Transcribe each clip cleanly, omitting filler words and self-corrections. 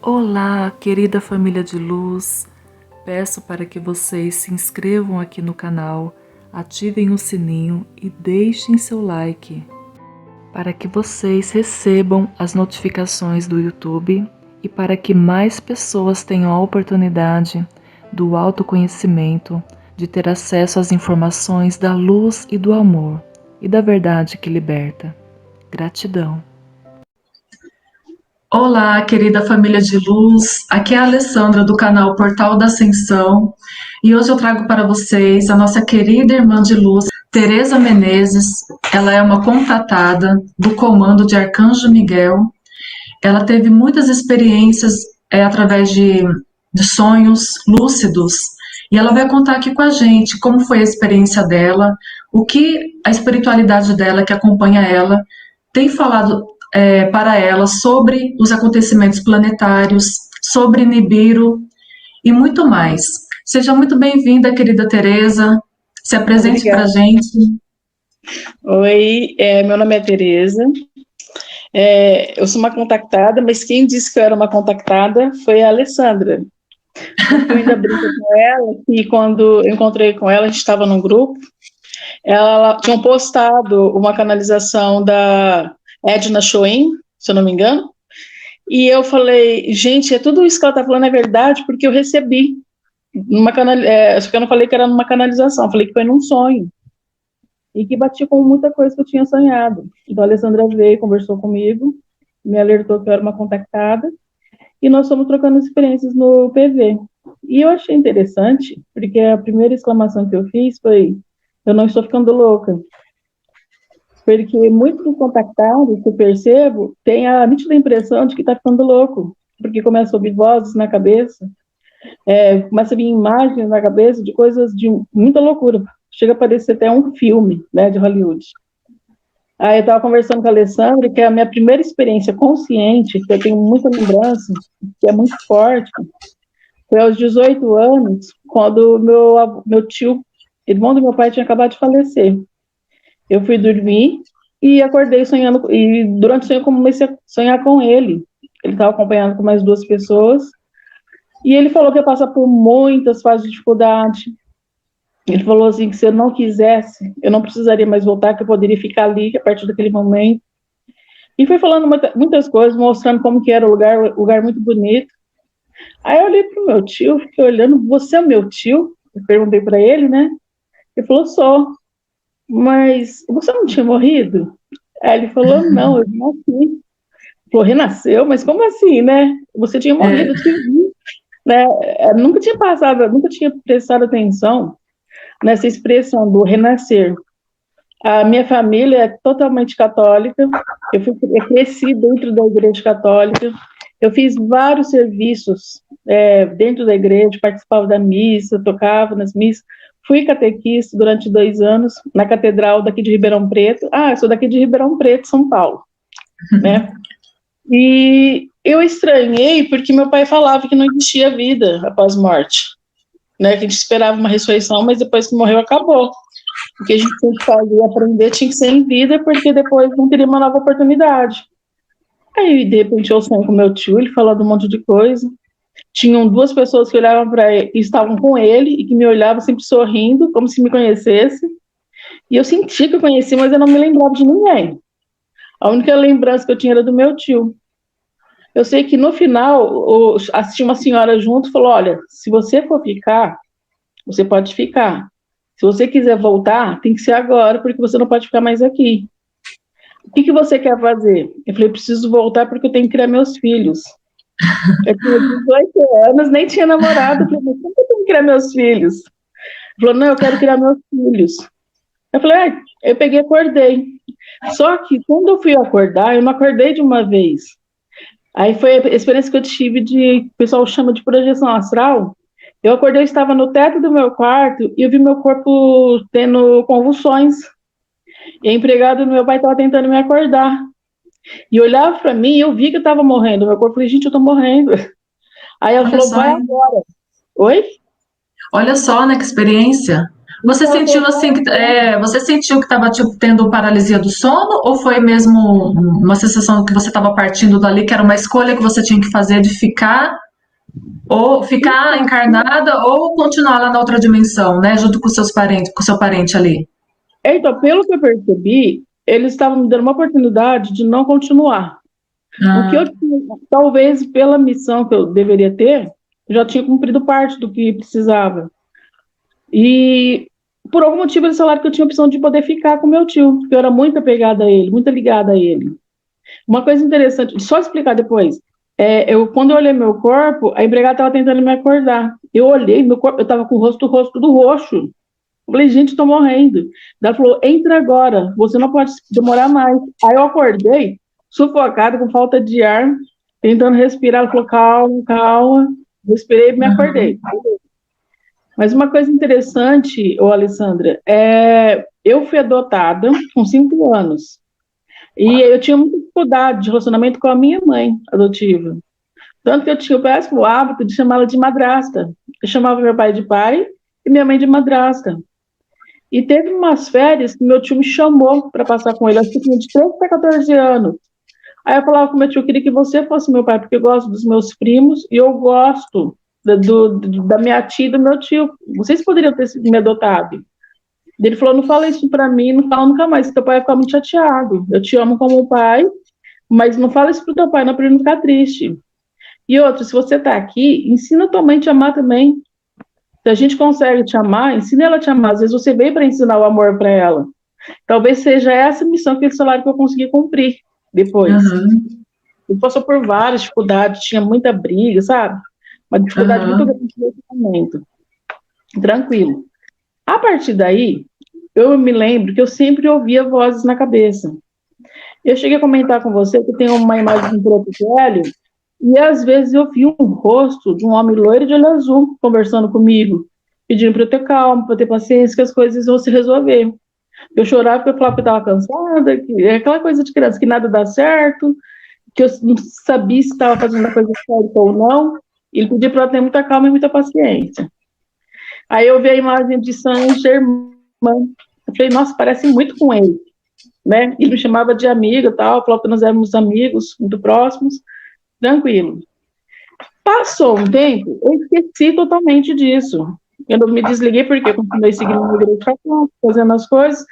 Olá, querida família de luz. Peço para que vocês se inscrevam aqui no canal, ativem o sininho e deixem seu like, para que vocês recebam as notificações do YouTube e para que mais pessoas tenham a oportunidade do autoconhecimento, de ter acesso às informações da luz e do amor e da verdade que liberta. Gratidão. Olá, querida família de luz. Aqui é a Alessandra do canal Portal da Ascensão e hoje eu trago para vocês a nossa querida irmã de luz, Tereza Menezes. Ela é uma contatada do Comando de Arcanjo Miguel. Ela teve muitas experiências através de sonhos lúcidos e ela vai contar aqui com a gente como foi a experiência dela, o que a espiritualidade dela, que acompanha ela, tem falado para ela sobre os acontecimentos planetários, sobre Nibiru e muito mais. Seja muito bem-vinda, querida Tereza. Se apresente para a Obrigada. gente. Oi, meu nome é Tereza. Eu sou uma contactada, mas quem disse que eu era uma contactada foi a Alessandra. Eu ainda brinco com ela, e quando eu encontrei com ela, a gente estava num grupo, ela tinha postado uma canalização da Edna Schoen, se eu não me engano, e eu falei, gente, tudo isso que ela está falando é verdade, porque eu recebi só que eu não falei que era numa canalização, eu falei que foi num sonho. E que batia com muita coisa que eu tinha sonhado. Então a Alessandra veio, conversou comigo, me alertou que eu era uma contactada, e nós fomos trocando experiências no PV. E eu achei interessante, porque a primeira exclamação que eu fiz foi: eu não estou ficando louca. Porque muitos dos contactados, que eu percebo, têm a nítida impressão de que está ficando louco, porque começa a ouvir vozes na cabeça, começa a vir imagens na cabeça de coisas de muita loucura. Chega a parecer até um filme, né, de Hollywood. Aí eu estava conversando com a Alessandra, que é a minha primeira experiência consciente, que eu tenho muita lembrança, que é muito forte, foi aos 18 anos, quando meu tio, irmão do meu pai, tinha acabado de falecer. Eu fui dormir e acordei sonhando, e durante o sonho eu comecei a sonhar com ele. Ele estava acompanhado com mais duas pessoas, e ele falou que ia passar por muitas fases de dificuldade. Ele falou assim, que se eu não quisesse, eu não precisaria mais voltar, que eu poderia ficar ali a partir daquele momento. E foi falando muitas coisas, mostrando como que era o lugar muito bonito. Aí eu olhei pro meu tio, fiquei olhando, você é o meu tio? Eu perguntei para ele, né? Ele falou, sou. Mas você não tinha morrido? Aí ele falou, não, eu nasci. Ele falou, renasceu? Mas como assim, né? Você tinha morrido, eu te vi. Né? Eu nunca tinha passado, nunca tinha prestado atenção nessa expressão do renascer. A minha família é totalmente católica, eu cresci dentro da igreja católica, eu fiz vários serviços dentro da igreja, participava da missa, tocava nas missas, fui catequista durante 2 anos na catedral daqui de Ribeirão Preto. Eu sou daqui de Ribeirão Preto, São Paulo, né? E eu estranhei porque meu pai falava que não existia vida após morte, né? Que a gente esperava uma ressurreição, mas depois que morreu, acabou. O que a gente tinha que fazer e aprender tinha que ser em vida, porque depois não teria uma nova oportunidade. Aí, de repente, eu sonhei com meu tio, ele falando um monte de coisa. Tinham 2 pessoas que olhavam para ele, e estavam com ele, e que me olhavam sempre sorrindo, como se me conhecesse. E eu senti que eu conhecia, mas eu não me lembrava de ninguém. A única lembrança que eu tinha era do meu tio. Eu sei que no final, assisti uma senhora junto e falou, olha, se você for ficar, você pode ficar. Se você quiser voltar, tem que ser agora, porque você não pode ficar mais aqui. O que você quer fazer? Eu falei, preciso voltar porque eu tenho que criar meus filhos. Eu tinha 18 anos, nem tinha namorado. Eu falei, mas como eu tenho que criar meus filhos? Ele falou, não, eu quero criar meus filhos. Eu falei, eu peguei e acordei. Só que quando eu fui acordar, eu não acordei de uma vez. Aí foi a experiência que eu tive o pessoal chama de projeção astral. Eu acordei, estava no teto do meu quarto e eu vi meu corpo tendo convulsões. E a empregada do meu pai estava tentando me acordar. E olhava para mim e eu vi que eu estava morrendo. Meu corpo, falei, gente, eu estou morrendo. Aí ela falou, vai agora. Oi? Olha só, né, que experiência. Você Ela sentiu falou, assim não, que você sentiu que estava tipo, tendo paralisia do sono ou foi mesmo uma sensação que você estava partindo dali, que era uma escolha que você tinha que fazer de ficar ou ficar então, encarnada ou continuar lá na outra dimensão, né, junto com seus parentes, com seu parente ali? então, pelo que eu percebi, eles estavam me dando uma oportunidade de não continuar. O que eu Ah, tinha, talvez pela missão que eu deveria ter, eu já tinha cumprido parte do que precisava. E por algum motivo eles falaram que eu tinha a opção de poder ficar com meu tio, porque eu era muito apegada a ele, muito ligada a ele. Uma coisa interessante, só explicar depois. Quando eu olhei meu corpo, a empregada estava tentando me acordar. Eu olhei, meu corpo, eu estava com o rosto tudo roxo. Eu falei, gente, estou morrendo. Ela falou, entra agora, você não pode demorar mais. Aí eu acordei, sufocada, com falta de ar, tentando respirar. Ela falou, calma, calma. Respirei e me uhum, acordei. Mas uma coisa interessante, ô Alessandra, eu fui adotada com 5 anos. E eu tinha muita dificuldade de relacionamento com a minha mãe adotiva. Tanto que eu tinha o péssimo hábito de chamá-la de madrasta. Eu chamava meu pai de pai e minha mãe de madrasta. E teve umas férias que meu tio me chamou para passar com ele. Acho que eu tinha de 13 para 14 anos. Aí eu falava com meu tio, eu queria que você fosse meu pai, porque eu gosto dos meus primos e eu gosto da minha tia e do meu tio. Vocês poderiam ter sido me adotado. Ele falou, não fala isso para mim, não fala nunca mais, teu pai vai ficar muito chateado. Eu te amo como um pai, mas não fala isso pro teu pai, não, para ele não ficar triste. E outro, se você tá aqui, ensina tua mãe a te amar também. Se a gente consegue te amar, ensina ela a te amar. Às vezes você veio para ensinar o amor para ela. Talvez seja essa a missão que eles falaram que eu consegui cumprir depois. uhum, Ele passou por várias dificuldades, tinha muita briga, sabe? Uma dificuldade muito uhum. grande no momento. Tranquilo. A partir daí, eu me lembro que eu sempre ouvia vozes na cabeça. Eu cheguei a comentar com você que tem uma imagem de um preto velho, e às vezes eu vi um rosto de um homem loiro de olho azul conversando comigo, pedindo para eu ter calma, para eu ter paciência, que as coisas vão se resolver. Eu chorava porque eu falava que eu estava cansada, que é aquela coisa de criança, que nada dá certo, que eu não sabia se estava fazendo a coisa certa ou não. E ele pedia para eu ter muita calma e muita paciência. Aí eu vi a imagem de Saint Germain. Eu falei, nossa, parece muito com ele, né? Ele me chamava de amiga, tal, falou que nós éramos amigos muito próximos, tranquilo. Passou um tempo, eu esqueci totalmente disso. Eu não me desliguei porque eu continuei seguindo a igreja católica, fazendo as coisas.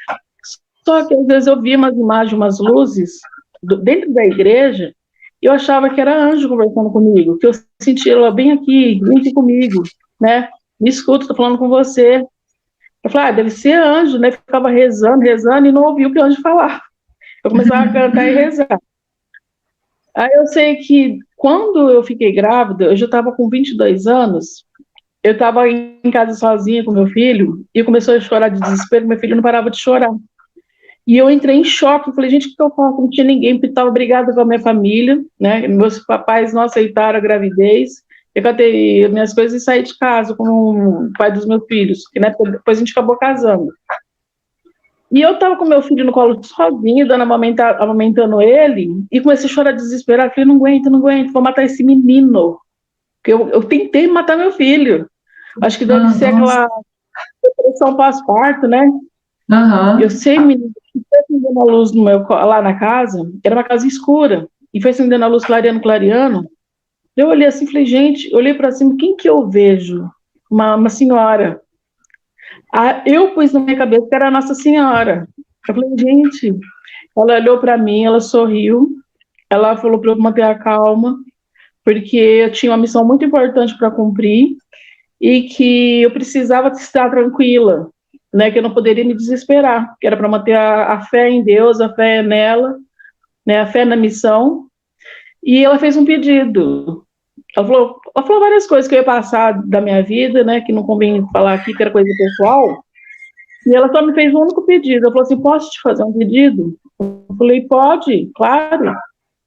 Só que às vezes eu via umas imagens, umas luzes dentro da igreja, e eu achava que era anjo conversando comigo, que eu sentia ela bem aqui comigo, né? Me escuta, estou falando com você. Eu falei, deve ser anjo, né? Ficava rezando, rezando e não ouvia o que o anjo falava. Eu começava a cantar e rezar. Aí eu sei que quando eu fiquei grávida, eu já estava com 22 anos, eu estava em casa sozinha com meu filho, e começou a chorar de desespero, meu filho não parava de chorar. E eu entrei em choque, falei, gente, o que eu faço? Não tinha ninguém, porque estava brigada com a minha família, né? Meus papais não aceitaram a gravidez. Eu catei minhas coisas e saí de casa com o pai dos meus filhos, que né, depois a gente acabou casando. E eu estava com meu filho no colo sozinho, dando amamentando ele, e comecei a chorar desesperado. Falei, não aguento, vou matar esse menino. Porque eu tentei matar meu filho. Acho que deve Ah, ser nossa. aquela depressão pós-parto, né? Eu Aham. sei, menino, que foi acendendo a luz lá na casa, era uma casa escura, e foi acendendo a luz clareando, clareando. Eu olhei assim, falei, gente, olhei para cima, quem que eu vejo? Uma senhora. Eu pus na minha cabeça que era a Nossa Senhora. Eu falei, gente, ela olhou para mim, ela sorriu, ela falou para eu manter a calma, porque eu tinha uma missão muito importante para cumprir e que eu precisava estar tranquila, né, que eu não poderia me desesperar, que era para manter a fé em Deus, a fé nela, né, a fé na missão. E ela fez um pedido. Ela falou várias coisas que eu ia passar da minha vida, né, que não convém falar aqui, que era coisa pessoal. E ela só me fez um único pedido. Ela falou assim: posso te fazer um pedido? Eu falei: pode, claro.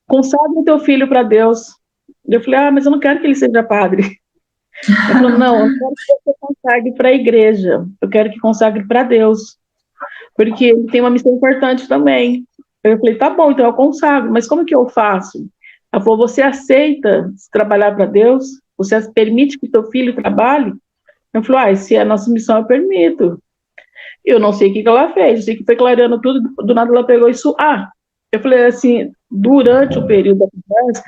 Consagre teu filho para Deus. Eu falei: mas eu não quero que ele seja padre. Ela falou: não, eu não quero que você consagre para a igreja. Eu quero que consagre para Deus. Porque ele tem uma missão importante também. Eu falei: tá bom, então eu consagro. Mas como que eu faço? Ela falou: você aceita trabalhar para Deus? Você permite que teu filho trabalhe? Eu falei: se é a nossa missão, eu permito. Eu não sei o que ela fez, eu sei que foi clareando tudo, do nada ela pegou isso. Eu falei assim, durante o período da conversa,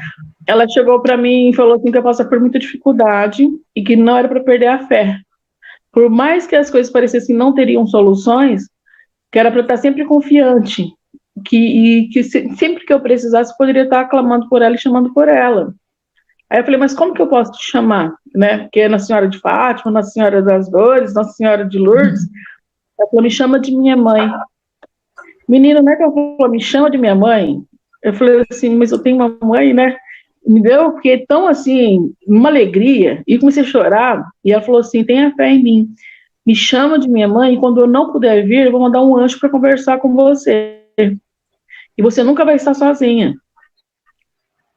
ela chegou para mim e falou assim que eu passava por muita dificuldade e que não era para perder a fé. Por mais que as coisas parecessem não teriam soluções, que era para eu estar sempre confiante, sempre que eu precisasse, poderia estar clamando por ela e chamando por ela. Aí eu falei, mas como que eu posso te chamar? Né? Porque é Nossa Senhora de Fátima, Nossa Senhora das Dores, Nossa Senhora de Lourdes. Ela falou, me chama de minha mãe. Menina, não é que ela falou, me chama de minha mãe? Eu falei assim, mas eu tenho uma mãe, né? Me deu, porque tão assim, uma alegria, e comecei a chorar, e ela falou assim, tenha fé em mim, me chama de minha mãe, e quando eu não puder vir, eu vou mandar um anjo para conversar com você, e você nunca vai estar sozinha,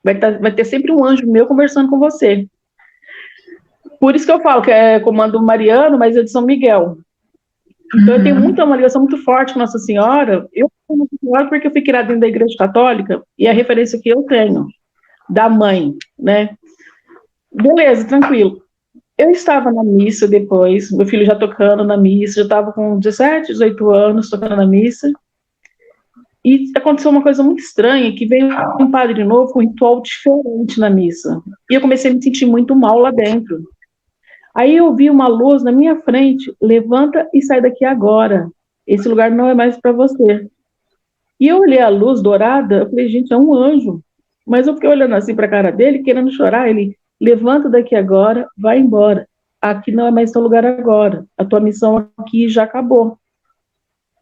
vai ter sempre um anjo meu conversando com você. Por isso que eu falo que é comando mariano, mas é de São Miguel. Então eu tenho uma ligação muito forte com Nossa Senhora. Eu sou Nossa Senhora porque eu fui criada dentro da Igreja Católica, e a referência que eu tenho da mãe, né? Beleza, tranquilo. Eu estava na missa depois, meu filho já tocando na missa, já estava com 17, 18 anos tocando na missa, e aconteceu uma coisa muito estranha, que veio um padre novo com um ritual diferente na missa, e eu comecei a me sentir muito mal lá dentro. Aí eu vi uma luz na minha frente, levanta e sai daqui agora, esse lugar não é mais para você. E eu olhei a luz dourada, eu falei, gente, é um anjo. Mas eu fiquei olhando assim para a cara dele, querendo chorar. Ele, levanta daqui agora, vai embora. Aqui não é mais teu lugar agora. A tua missão aqui já acabou.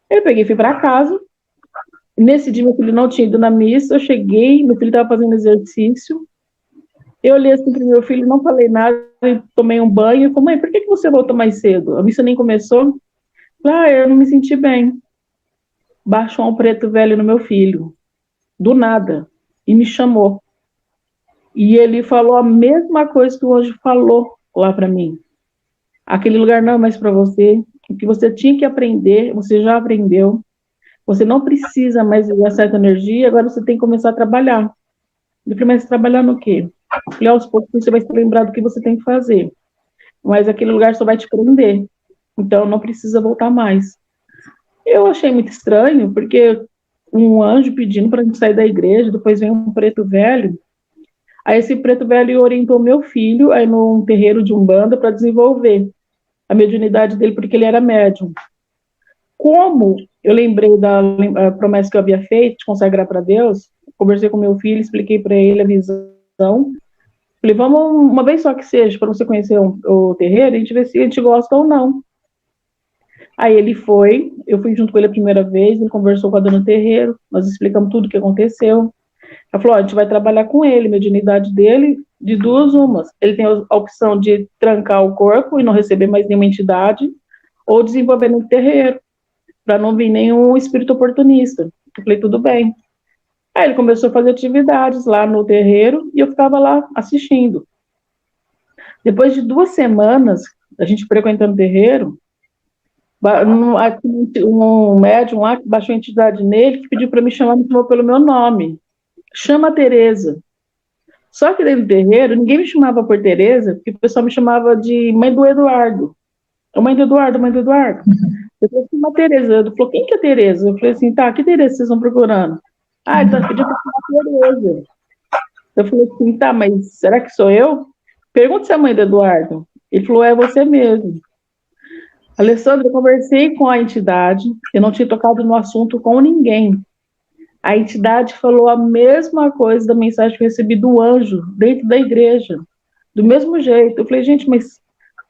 Eu peguei e fui para casa. Nesse dia, meu filho não tinha ido na missa. Eu cheguei, meu filho estava fazendo exercício. Eu olhei assim para meu filho, não falei nada, tomei um banho. Eu falei, mãe, por que você voltou mais cedo? A missa nem começou. Eu não me senti bem. Baixou um preto velho no meu filho, do nada, e me chamou. E ele falou a mesma coisa que o anjo falou lá para mim. Aquele lugar não é mais para você. O que você tinha que aprender, você já aprendeu. Você não precisa mais de certa energia, agora você tem que começar a trabalhar. Eu falei, mas trabalhar no quê? Eu falei, aos poucos você vai se lembrar do que você tem que fazer. Mas aquele lugar só vai te prender. Então não precisa voltar mais. Eu achei muito estranho, porque um anjo pedindo para a gente sair da igreja, depois vem um preto velho. Aí esse preto velho orientou meu filho aí num terreiro de Umbanda para desenvolver a mediunidade dele, porque ele era médium. Como eu lembrei da promessa que eu havia feito, de consagrar para Deus, conversei com meu filho, expliquei para ele a visão. Falei, vamos uma vez só que seja, para você conhecer o terreiro, a gente vê se a gente gosta ou não. Aí ele foi, eu fui junto com ele a primeira vez, ele conversou com a dona do terreiro, nós explicamos tudo o que aconteceu. Ela falou, a gente vai trabalhar com ele, a mediunidade dele, de duas umas. Ele tem a opção de trancar o corpo e não receber mais nenhuma entidade, ou desenvolver no terreiro, para não vir nenhum espírito oportunista. Eu falei, tudo bem. Aí ele começou a fazer atividades lá no terreiro, e eu ficava lá assistindo. Depois de 2 semanas, a gente frequentando o terreiro, um médium lá que baixou a entidade nele, que pediu para me chamar pelo meu nome. Chama a Tereza. Só que dentro do terreiro, ninguém me chamava por Tereza, porque o pessoal me chamava de mãe do Eduardo. Mãe do Eduardo, mãe do Eduardo. Eu falei assim, uma Tereza. Ele falou, quem que é Tereza? Eu falei assim, tá, que Tereza vocês estão procurando? Então pediu para chamar a Tereza. Eu falei assim, tá, mas será que sou eu? Pergunta se é a mãe do Eduardo. Ele falou, é você mesmo. Alessandra, eu conversei com a entidade, eu não tinha tocado no assunto com ninguém. A entidade falou a mesma coisa da mensagem que eu recebi do anjo, dentro da igreja. Do mesmo jeito. Eu falei, gente, mas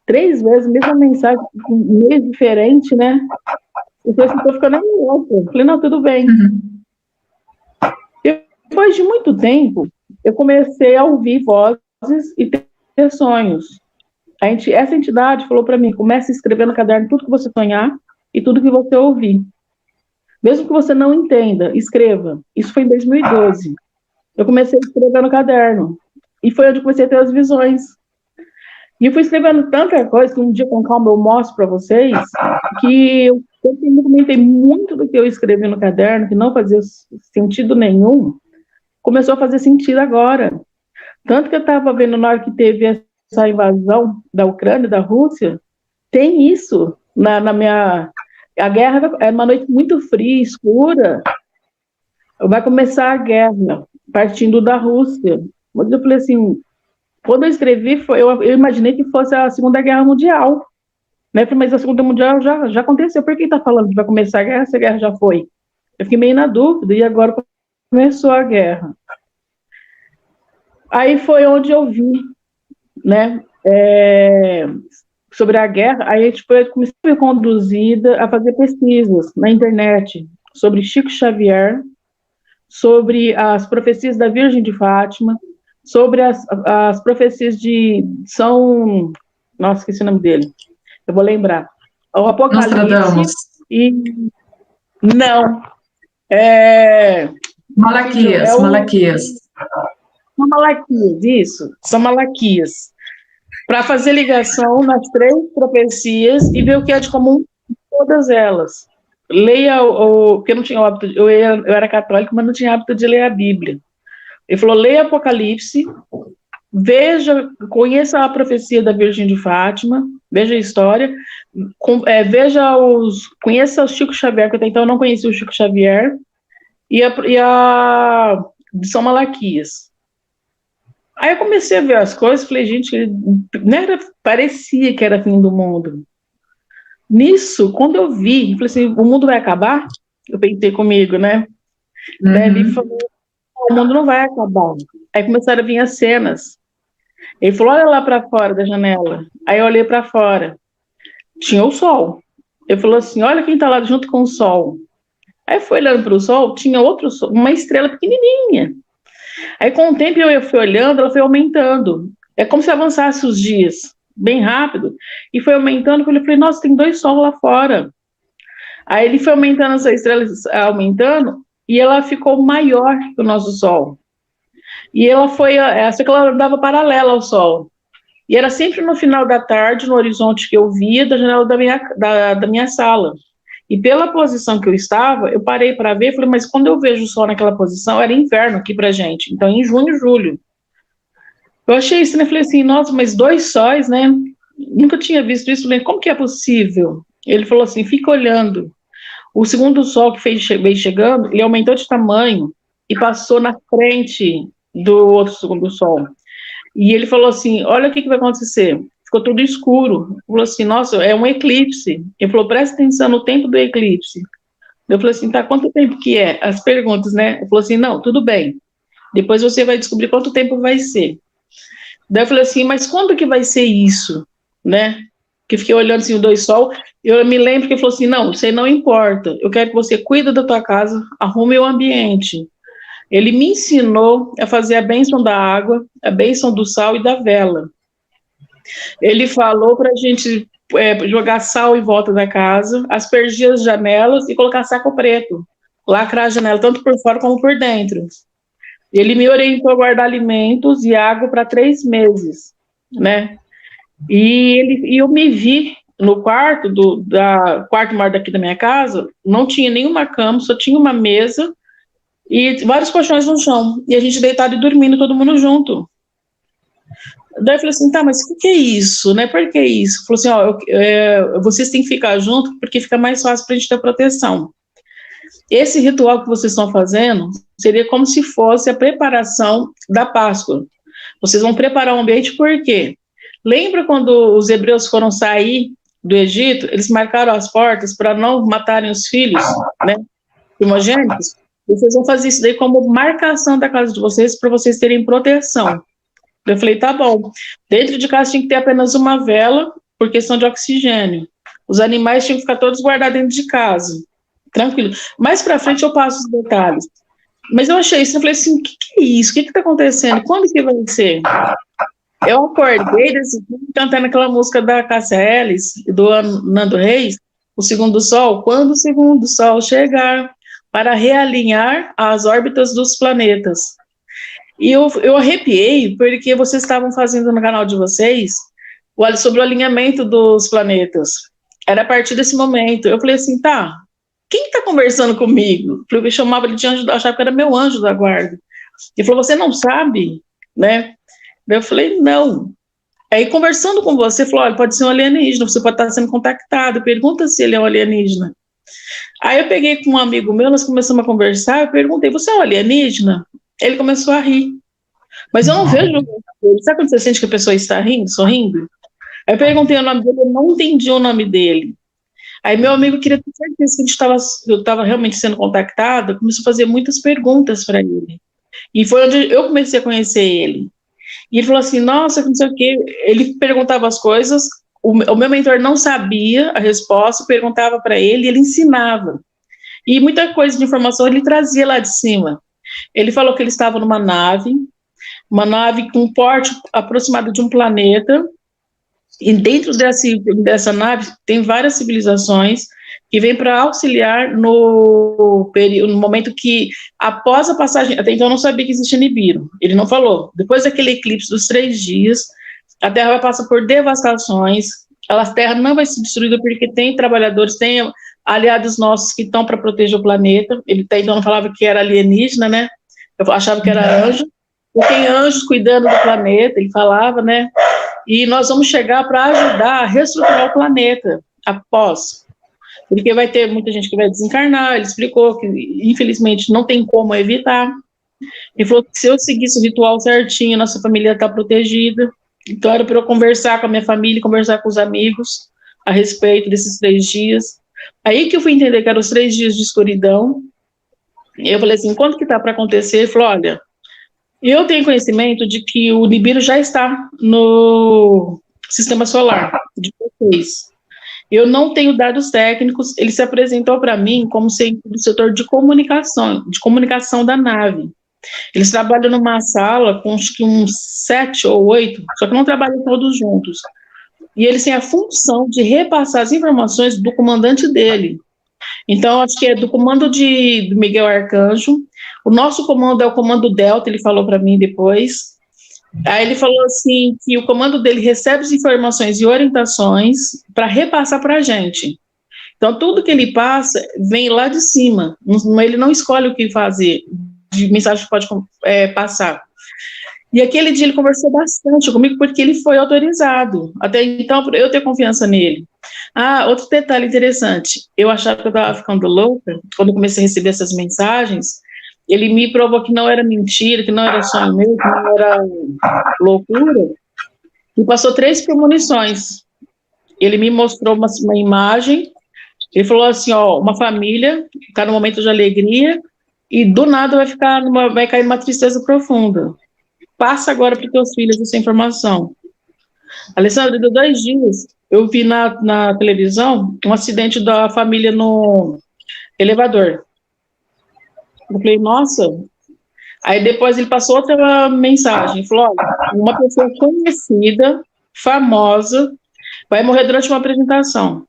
3 vezes, mesma mensagem, meio diferente, né? Eu falei assim, tô ficando louca. Eu falei, não, tudo bem. Depois de muito tempo, eu comecei a ouvir vozes e ter sonhos. Essa entidade falou para mim, comece a escrever no caderno tudo que você sonhar e tudo que você ouvir. Mesmo que você não entenda, escreva. Isso foi em 2012. Eu comecei a escrever no caderno. E foi onde eu comecei a ter as visões. E eu fui escrevendo tanta coisa, que um dia com calma eu mostro para vocês, que eu comentei muito do que eu escrevi no caderno, que não fazia sentido nenhum, começou a fazer sentido agora. Tanto que eu estava vendo na hora que teve essa invasão da Ucrânia, da Rússia, tem isso na minha A guerra é uma noite muito fria, escura, vai começar a guerra, partindo da Rússia. Mas eu falei assim, quando eu escrevi, eu imaginei que fosse a Segunda Guerra Mundial, né? Eu falei, mas a Segunda Mundial já aconteceu, por que está falando que vai começar a guerra se a guerra já foi? Eu fiquei meio na dúvida, e agora começou a guerra. Aí foi onde eu vi, né, sobre a guerra, aí tipo, eu comecei a ser conduzida a fazer pesquisas na internet sobre Chico Xavier, sobre as profecias da Virgem de Fátima, sobre as profecias de São... Nossa, esqueci o nome dele. Eu vou lembrar. O Apocalipse Nostradamus. e... Não. Malaquias, Malaquias. São Malaquias, isso. São Malaquias. Para fazer ligação nas 3 profecias e ver o que é de comum em todas elas. Leia porque eu não tinha hábito, eu era católico, mas não tinha hábito de ler a Bíblia. Ele falou, leia Apocalipse, veja, conheça a profecia da Virgem de Fátima, veja a história, conheça o Chico Xavier, que até então eu não conhecia o Chico Xavier, e a de São Malaquias. Aí eu comecei a ver as coisas, falei, gente, parecia que era fim do mundo. Nisso, quando eu vi, falei assim, o mundo vai acabar? Eu pensei comigo, né? Daí ele falou, o mundo não vai acabar. Aí começaram a vir as cenas. Ele falou, olha lá para fora da janela. Aí eu olhei para fora. Tinha o sol. Ele falou assim, olha quem está lá junto com o sol. Aí eu fui olhando para o sol, tinha outro sol, uma estrela pequenininha. Aí com o tempo eu fui olhando, ela foi aumentando. É como se avançasse os dias, bem rápido. E foi aumentando, eu falei, nossa, tem 2 sols lá fora. Aí ele foi aumentando, essa estrela aumentando, e ela ficou maior que o nosso Sol. E ela foi, só que ela andava paralela ao Sol. E era sempre no final da tarde, no horizonte que eu via, da janela da minha sala. E pela posição que eu estava, eu parei para ver, falei, mas quando eu vejo o Sol naquela posição, era inverno aqui pra gente. Então, em junho e julho. Eu achei isso, né? Falei assim, nossa, mas 2 sóis, né? Nunca tinha visto isso. Falei, como que é possível? Ele falou assim, fica olhando. O segundo sol que veio chegando, ele aumentou de tamanho e passou na frente do outro segundo sol. E ele falou assim, olha o que vai acontecer. Ficou tudo escuro. Ele falou assim, nossa, é um eclipse. Ele falou, presta atenção no tempo do eclipse. Eu falei assim, tá, quanto tempo que é? As perguntas, né? Ele falou assim, não, tudo bem. Depois você vai descobrir quanto tempo vai ser. Daí eu falei assim, mas quando que vai ser isso? Né? Que fiquei olhando assim, o 2 sol, eu me lembro que ele falou assim, não, você não importa, eu quero que você cuide da tua casa, arrume o ambiente. Ele me ensinou a fazer a bênção da água, a bênção do sal e da vela. Ele falou para a gente jogar sal em volta da casa, aspergir as janelas e colocar saco preto, lacrar a janela, tanto por fora como por dentro. Ele me orientou a guardar alimentos e água para 3 meses, né? E eu me vi no quarto, quarto maior daqui da minha casa, não tinha nenhuma cama, só tinha uma mesa e vários colchões no chão. E a gente deitado e dormindo, todo mundo junto. Daí eu falei assim, tá, mas o que é isso, né? Por que isso? Falou assim, ó, vocês têm que ficar junto porque fica mais fácil pra gente ter proteção. Esse ritual que vocês estão fazendo seria como se fosse a preparação da Páscoa. Vocês vão preparar o ambiente por quê? Lembra quando os hebreus foram sair do Egito, eles marcaram as portas para não matarem os filhos, né, primogênitos? Vocês vão fazer isso daí como marcação da casa de vocês, para vocês terem proteção. Eu falei, tá bom. Dentro de casa tinha que ter apenas uma vela, por questão de oxigênio. Os animais tinham que ficar todos guardados dentro de casa. Tranquilo. Mais para frente eu passo os detalhes. Mas eu achei isso, eu falei assim, o que é isso? O que está acontecendo? Quando que vai ser? Eu acordei desse dia cantando aquela música da Cássia Eller e do Nando Reis, O Segundo Sol, quando o segundo sol chegar para realinhar as órbitas dos planetas. E eu arrepiei, porque vocês estavam fazendo no canal de vocês sobre o alinhamento dos planetas. Era a partir desse momento. Eu falei assim, tá, quem está conversando comigo? Eu chamava ele de anjo, eu achava que era meu anjo da guarda. Ele falou, você não sabe, né? Eu falei, não. Aí, conversando com você, falou, olha, pode ser um alienígena, você pode estar sendo contactado, pergunta se ele é um alienígena. Aí eu peguei com um amigo meu, nós começamos a conversar, eu perguntei, você é um alienígena? Ele começou a rir. Mas eu não vejo o rosto dele. Sabe quando você sente que a pessoa está rindo, sorrindo? Aí eu perguntei o nome dele, eu não entendi o nome dele. Aí meu amigo queria ter certeza que eu estava realmente sendo contactada, começou a fazer muitas perguntas para ele. E foi onde eu comecei a conhecer ele. E ele falou assim, nossa, não sei o quê. Ele perguntava as coisas, o meu mentor não sabia a resposta, perguntava para ele e ele ensinava. E muita coisa de informação ele trazia lá de cima. Ele falou que ele estava numa nave, uma nave com um porte aproximado de um planeta, e dentro dessa nave tem várias civilizações que vêm para auxiliar no momento que, após a passagem, até então eu não sabia que existia Nibiru, ele não falou, depois daquele eclipse dos 3 dias, a Terra vai passar por devastações, a Terra não vai ser destruída porque tem trabalhadores, tem aliados nossos que estão para proteger o planeta, ele até então não falava que era alienígena, né, eu achava que era anjo, e tem anjos cuidando do planeta, ele falava, né, e nós vamos chegar para ajudar a reestruturar o planeta após, porque vai ter muita gente que vai desencarnar, ele explicou que infelizmente não tem como evitar, ele falou que se eu seguisse o ritual certinho, nossa família está protegida, então era para eu conversar com a minha família, conversar com os amigos a respeito desses 3 dias, aí que eu fui entender que eram os 3 dias de escuridão, e eu falei assim, quando que está para acontecer? Ele falou, olha, eu tenho conhecimento de que o Nibiru já está no sistema solar de vocês. Eu não tenho dados técnicos, ele se apresentou para mim como sendo do setor de comunicação da nave. Eles trabalham numa sala com acho que uns 7 ou 8, só que não trabalham todos juntos. E eles têm a função de repassar as informações do comandante dele. Então, acho que é do comando do Miguel Arcanjo. O nosso comando é o comando Delta, ele falou para mim depois. Aí ele falou assim, que o comando dele recebe as informações e orientações para repassar para a gente. Então, tudo que ele passa vem lá de cima. Ele não escolhe o que fazer, de mensagem que pode passar. E aquele dia ele conversou bastante comigo, porque ele foi autorizado. Até então, eu ter confiança nele. Ah, outro detalhe interessante. Eu achava que eu estava ficando louca, quando eu comecei a receber essas mensagens, ele me provou que não era mentira, que não era sonho meu, que não era loucura, e passou 3 premonições. Ele me mostrou uma imagem, ele falou assim, ó, uma família está num momento de alegria, e do nada vai cair numa tristeza profunda. Passa agora para os teus filhos essa informação. Alessandra, deu 2 dias, eu vi na televisão um acidente da família no elevador. Eu falei, nossa. Aí depois ele passou outra mensagem, falou, olha, uma pessoa conhecida, famosa, vai morrer durante uma apresentação.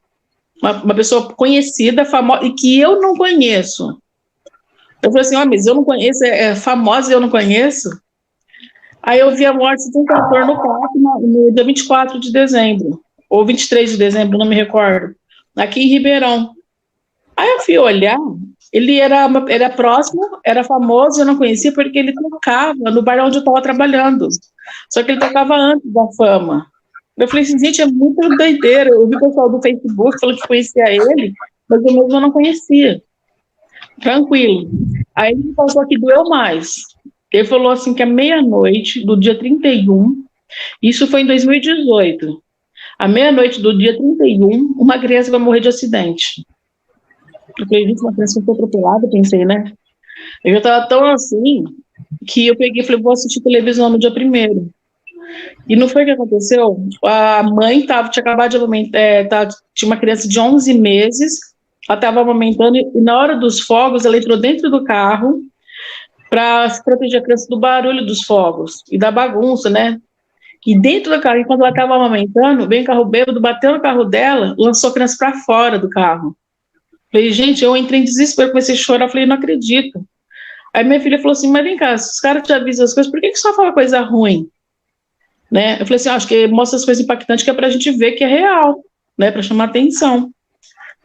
Uma pessoa conhecida, famosa, e que eu não conheço. Eu falei assim, mas eu não conheço, é famosa e eu não conheço? Aí eu vi a morte de um cantor no parque no dia 24 de dezembro, ou 23 de dezembro, não me recordo, aqui em Ribeirão. Aí eu fui olhar, ele era próximo, era famoso, eu não conhecia, porque ele tocava no bar onde eu estava trabalhando. Só que ele tocava antes da fama. Eu falei assim, gente, é muito doideira. Eu vi o pessoal do Facebook falando que conhecia ele, mas eu mesmo não conhecia. Tranquilo. Aí ele falou que doeu mais. Ele falou assim que à meia-noite do dia 31, isso foi em 2018, à meia-noite do dia 31, uma criança vai morrer de acidente. Eu falei, gente, uma criança foi atropelada, pensei, né? Eu já estava tão assim, que eu peguei e falei, vou assistir televisão no dia 1º. E não foi o que aconteceu? A mãe tinha acabado de amamentar, tinha uma criança de 11 meses, ela estava amamentando, e na hora dos fogos, ela entrou dentro do carro, para se proteger a criança do barulho dos fogos e da bagunça, né? E dentro do carro, enquanto ela estava amamentando, veio um carro bêbado, bateu no carro dela, lançou a criança para fora do carro. Falei, gente, eu entrei em desespero, comecei a chorar, falei, não acredito. Aí minha filha falou assim, mas vem cá, se os caras te avisam as coisas, por que só fala coisa ruim? Né? Eu falei assim, acho que mostra as coisas impactantes que é para a gente ver que é real, né? Para chamar atenção.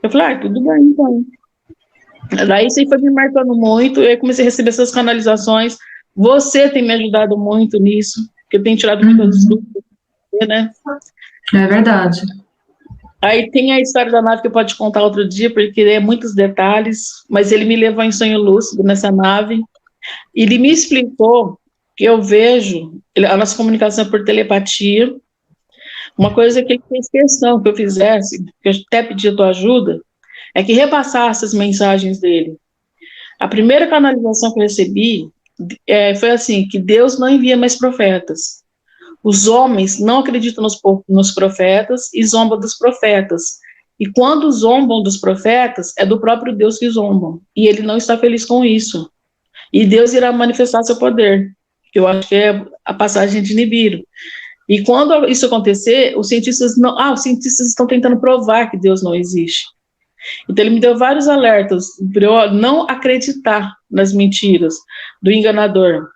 Eu falei, tudo bem, então. Daí isso aí foi me marcando muito, eu comecei a receber essas canalizações, você tem me ajudado muito nisso, porque eu tenho tirado muitas dúvidas, né? É verdade. Aí tem a história da nave que eu posso te contar outro dia, porque é muitos detalhes, mas ele me levou em sonho lúcido nessa nave. Ele me explicou que eu vejo a nossa comunicação é por telepatia. Uma coisa que ele fez questão que eu fizesse, que eu até pedi a tua ajuda, é que repassasse as mensagens dele. A primeira canalização que eu recebi foi assim, que Deus não envia mais profetas. Os homens não acreditam nos profetas e zombam dos profetas. E quando zombam dos profetas, é do próprio Deus que zombam. E ele não está feliz com isso. E Deus irá manifestar seu poder. Eu acho que é a passagem de Nibiru. E quando isso acontecer, os cientistas estão tentando provar que Deus não existe. Então ele me deu vários alertas para eu não acreditar nas mentiras do enganador.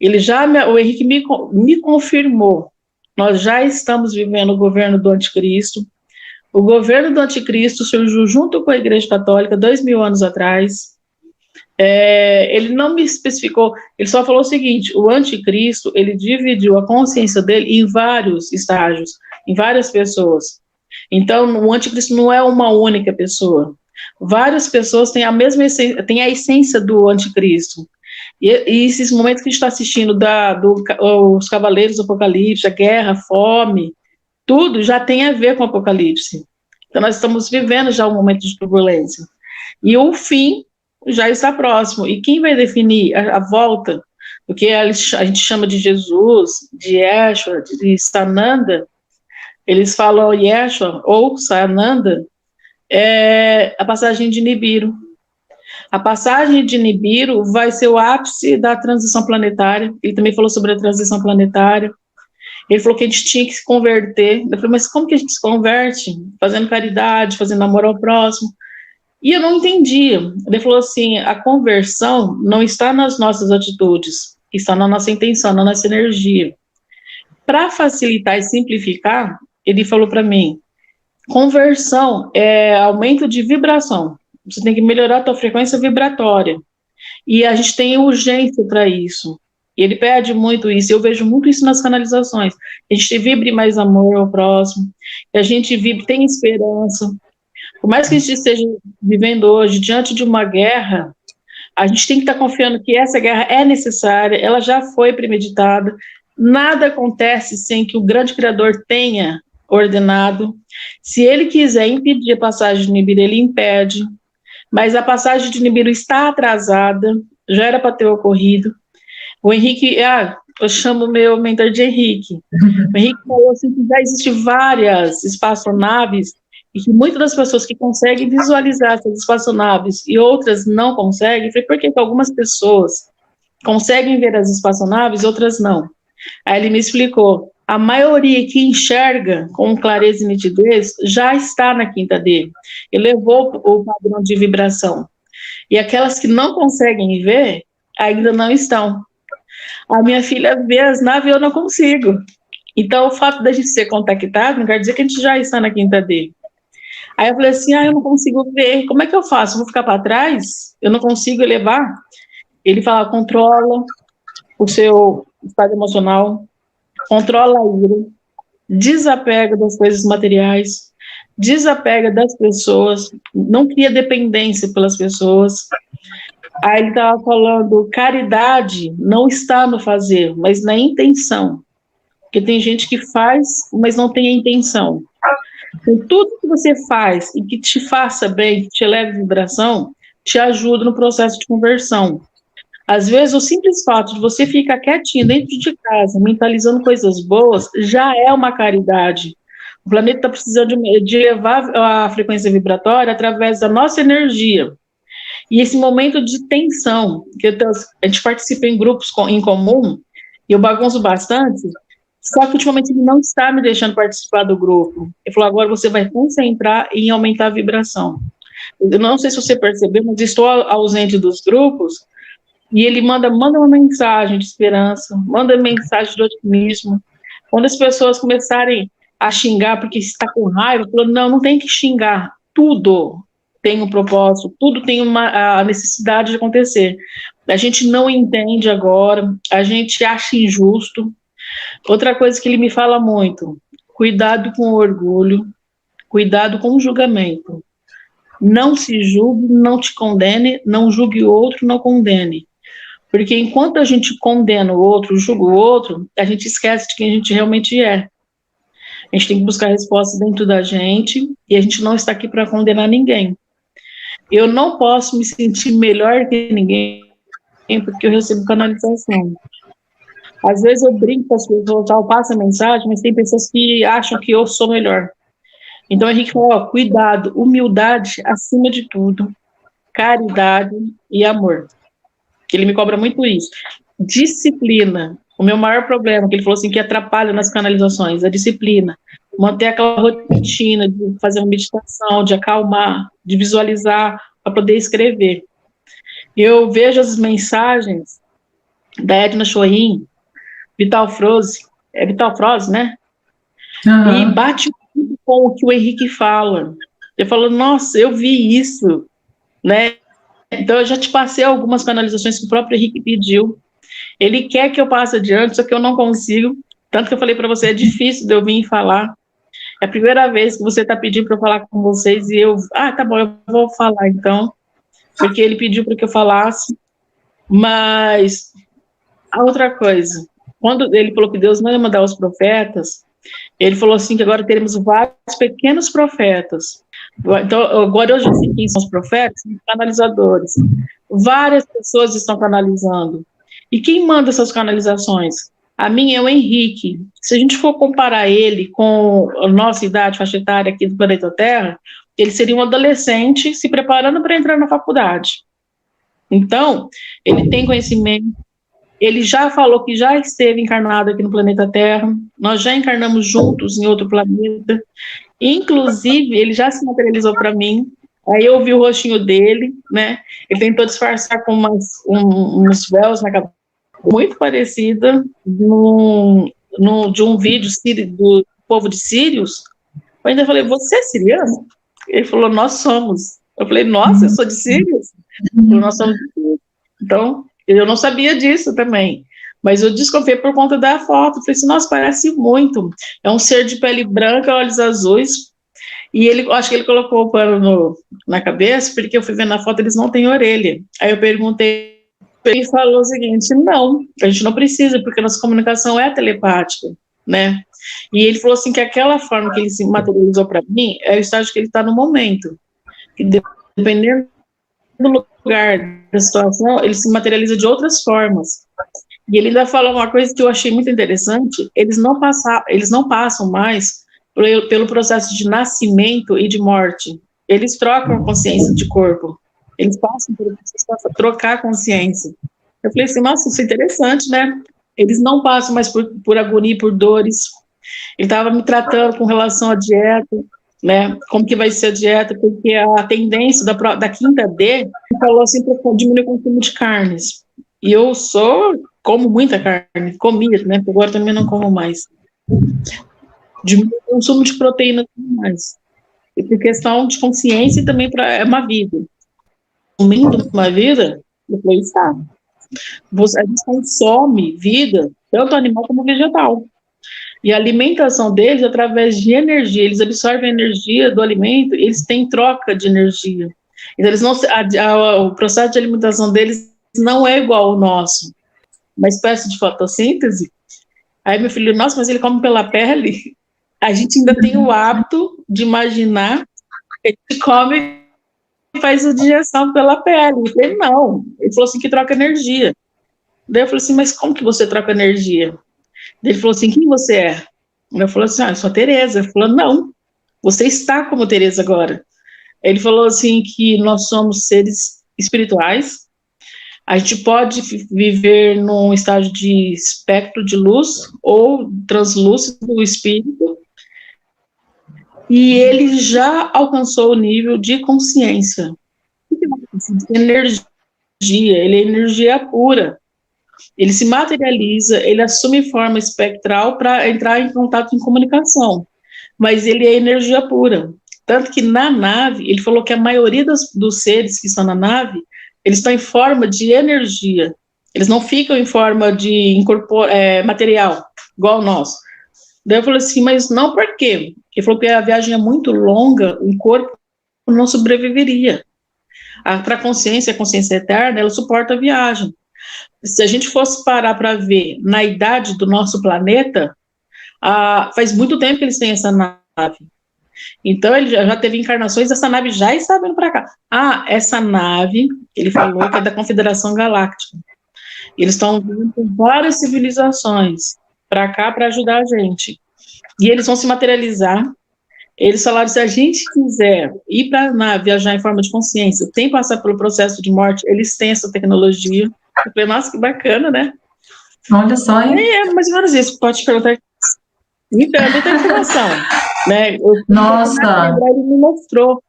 O Henrique me confirmou. Nós já estamos vivendo o governo do anticristo. O governo do anticristo surgiu junto com a Igreja Católica 2000 anos atrás. Ele não me especificou, ele só falou o seguinte: o anticristo, ele dividiu a consciência dele em vários estágios, em várias pessoas. Então, o anticristo não é uma única pessoa. Várias pessoas têm a mesma essência, têm a essência do anticristo. E esses momentos que a gente está assistindo os Cavaleiros do Apocalipse, a guerra, a fome, tudo já tem a ver com o Apocalipse. Então, nós estamos vivendo já um momento de turbulência. E o fim já está próximo. E quem vai definir a volta, o que a gente chama de Jesus, de Yeshua, de Sananda, eles falam Yeshua ou Sananda, é a passagem de Nibiru. A passagem de Nibiru vai ser o ápice da transição planetária. Ele também falou sobre a transição planetária. Ele falou que a gente tinha que se converter. Eu falei, mas como que a gente se converte? Fazendo caridade, fazendo amor ao próximo. E eu não entendia. Ele falou assim, a conversão não está nas nossas atitudes, está na nossa intenção, na nossa energia. Para facilitar e simplificar, ele falou para mim, conversão é aumento de vibração. Você tem que melhorar a tua frequência vibratória. E a gente tem urgência para isso. E ele pede muito isso. Eu vejo muito isso nas canalizações. A gente vibre mais amor ao próximo. A gente tem esperança. Por mais que a gente esteja vivendo hoje diante de uma guerra, a gente tem que estar confiando que essa guerra é necessária, ela já foi premeditada, nada acontece sem que o grande Criador tenha ordenado. Se ele quiser impedir a passagem de Nibiru, ele impede, mas a passagem de Nibiru está atrasada, já era para ter ocorrido. O Henrique, eu chamo meu mentor de Henrique. O Henrique falou assim que já existem várias espaçonaves e que muitas das pessoas que conseguem visualizar essas espaçonaves e outras não conseguem, foi porque algumas pessoas conseguem ver as espaçonaves e outras não. Aí ele me explicou, a maioria que enxerga com clareza e nitidez já está na quinta dele, elevou o padrão de vibração. E aquelas que não conseguem ver, ainda não estão. A minha filha vê as naves e eu não consigo. Então, o fato da gente ser contactado não quer dizer que a gente já está na quinta dele. Aí eu falei assim, eu não consigo ver, como é que eu faço? Eu vou ficar para trás? Eu não consigo elevar? Ele fala, controla o seu estado emocional, controla a ira, desapega das coisas materiais, desapega das pessoas, não cria dependência pelas pessoas. Aí ele estava falando, caridade não está no fazer, mas na intenção. Porque tem gente que faz, mas não tem a intenção. Então, tudo que você faz e que te faça bem, que te eleve vibração, te ajuda no processo de conversão. Às vezes, o simples fato de você ficar quietinho dentro de casa, mentalizando coisas boas, já é uma caridade. O planeta está precisando de elevar a frequência vibratória através da nossa energia. E esse momento de tensão, que a gente participa em grupos em comum, e eu bagunço bastante, só que ultimamente ele não está me deixando participar do grupo. Ele falou, agora você vai concentrar em aumentar a vibração. Eu não sei se você percebeu, mas estou ausente dos grupos, e ele manda uma mensagem de esperança, manda mensagem de otimismo. Quando as pessoas começarem a xingar porque está com raiva, falou, não tem que xingar, tudo tem um propósito, tudo tem a necessidade de acontecer. A gente não entende agora, a gente acha injusto. Outra coisa que ele me fala muito, cuidado com o orgulho, cuidado com o julgamento. Não se julgue, não te condene, não julgue o outro, não condene. Porque enquanto a gente condena o outro, julga o outro, a gente esquece de quem a gente realmente é. A gente tem que buscar respostas dentro da gente e a gente não está aqui para condenar ninguém. Eu não posso me sentir melhor que ninguém porque eu recebo canalização. Às vezes eu brinco com as pessoas, eu passo a mensagem, mas tem pessoas que acham que eu sou melhor. Então, Henrique falou, cuidado, humildade acima de tudo, caridade e amor. Ele me cobra muito isso. Disciplina. O meu maior problema, que ele falou assim, que atrapalha nas canalizações, a disciplina. Manter aquela rotina de fazer uma meditação, de acalmar, de visualizar, para poder escrever. Eu vejo as mensagens da Edna Chorin, Vital Froze, é Vital Froze, né? Uhum. E bate muito com o que o Henrique fala. Ele falou, nossa, eu vi isso, né? Então, eu já te passei algumas canalizações que o próprio Henrique pediu. Ele quer que eu passe adiante, só que eu não consigo. Tanto que eu falei para você, é difícil de eu vir falar. É a primeira vez que você está pedindo para eu falar com vocês e eu... Ah, tá bom, eu vou falar então. Porque ele pediu para que eu falasse. Mas, a outra coisa, quando ele falou que Deus não ia mandar os profetas, ele falou assim que agora teremos vários pequenos profetas. Então, agora eu já sei quem são os profetas, os canalizadores. Várias pessoas estão canalizando. E quem manda essas canalizações? A minha é o Henrique. Se a gente for comparar ele com a nossa idade, faixa etária aqui do planeta Terra, ele seria um adolescente se preparando para entrar na faculdade. Então, ele tem conhecimento, ele já falou que já esteve encarnado aqui no planeta Terra, nós já encarnamos juntos em outro planeta, inclusive, ele já se materializou para mim, aí eu vi o rostinho dele, né, ele tentou disfarçar com uns véus na cabeça, muito parecida de um vídeo do povo de Sírios. Eu ainda falei, você é siriano? Ele falou, nós somos. Eu falei, nossa, eu sou de Sírios? Ele falou, nós somos de Sírios. Então, eu não sabia disso também, mas eu desconfiei por conta da foto. Eu falei assim, nossa, parece muito. É um ser de pele branca, olhos azuis, e ele, acho que ele colocou o pano na cabeça, porque eu fui ver na foto, eles não têm orelha. Aí eu perguntei, ele falou o seguinte, não, a gente não precisa, porque nossa comunicação é telepática, né? E ele falou assim, que aquela forma que ele se materializou para mim, é o estágio que ele está no momento, que dependendo do lugar, da situação, ele se materializa de outras formas. E ele ainda falou uma coisa que eu achei muito interessante, eles não passam mais pelo processo de nascimento e de morte, eles trocam a consciência de corpo, eles passam pelo processo de trocar a consciência. Eu falei assim, nossa, isso é interessante, né? Eles não passam mais por agonia, por dores. Ele estava me tratando com relação à dieta, né? Como que vai ser a dieta, porque a tendência da quinta D falou assim para diminuir o consumo de carnes. E eu como muita carne, comia, né? Porque agora também não como mais. Diminuir o consumo de proteína mais. E por questão de consciência e também é uma vida. Consumindo uma vida, eu falei, está. A gente consome vida, tanto animal como vegetal. E a alimentação deles é através de energia, eles absorvem a energia do alimento, eles têm troca de energia. Então, eles não, o processo de alimentação deles não é igual ao nosso, uma espécie de fotossíntese. Aí meu filho, nossa, mas ele come pela pele? A gente ainda tem o hábito de imaginar que ele come e faz a digestão pela pele. Eu falei, não. Ele falou assim que troca energia. Daí eu falei assim, mas como que você troca energia? Ele falou assim, quem você é? Eu falei assim, eu sou a Tereza. Ele falou, não, você está como Tereza agora. Ele falou assim que nós somos seres espirituais, a gente pode viver num estágio de espectro de luz ou translúcido do espírito, e ele já alcançou o nível de consciência. O que é energia? Ele é energia pura. Ele se materializa, ele assume forma espectral para entrar em contato em comunicação, mas ele é energia pura. Tanto que na nave, ele falou que a maioria dos seres que estão na nave, eles estão em forma de energia, eles não ficam em forma de material, igual nós. Daí eu falei assim, mas não por quê? Ele falou que a viagem é muito longa, o corpo não sobreviveria. Para a consciência eterna, ela suporta a viagem. Se a gente fosse parar para ver na idade do nosso planeta, faz muito tempo que eles têm essa nave. Então, ele já teve encarnações, essa nave já está vindo para cá. Essa nave, ele falou que é da Confederação Galáctica. Eles estão vindo com várias civilizações para cá para ajudar a gente. E eles vão se materializar. Eles falaram, se a gente quiser ir para a nave, viajar em forma de consciência, sem passar pelo processo de morte, eles têm essa tecnologia. Eu falei, nossa, que bacana, né? Olha só, hein? Mais ou menos isso, pode perguntar. Então, é muita informação, né? Nossa! Ele me mostrou.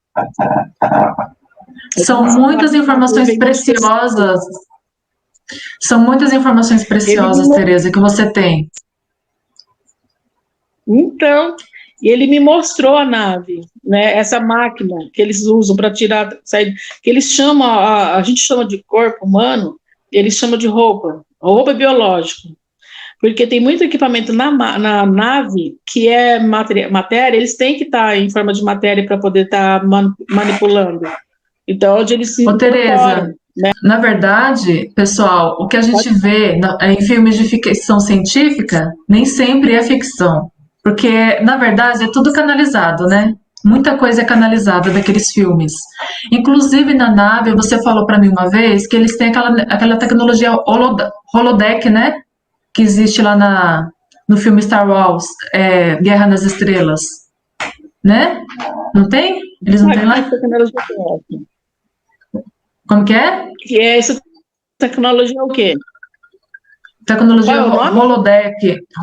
São muitas informações preciosas. São muitas informações preciosas, Tereza, que você tem. Então, ele me mostrou a nave, né? Essa máquina que eles usam para sair, que eles chamam, a gente chama de corpo humano, eles chamam de roupa biológica. Porque tem muito equipamento na nave que é matéria, eles têm que estar em forma de matéria para poder estar manipulando. Então, onde eles se Tereza, né? Na verdade, pessoal, o que a gente vê em filmes de ficção científica nem sempre é ficção. Porque, na verdade, é tudo canalizado, né? Muita coisa é canalizada daqueles filmes. Inclusive, na nave, você falou para mim uma vez que eles têm aquela tecnologia holodeck, né? Que existe lá no filme Star Wars, Guerra nas Estrelas, né? Não tem? Eles não têm lá? Como que é? Que é essa tecnologia o quê? Tecnologia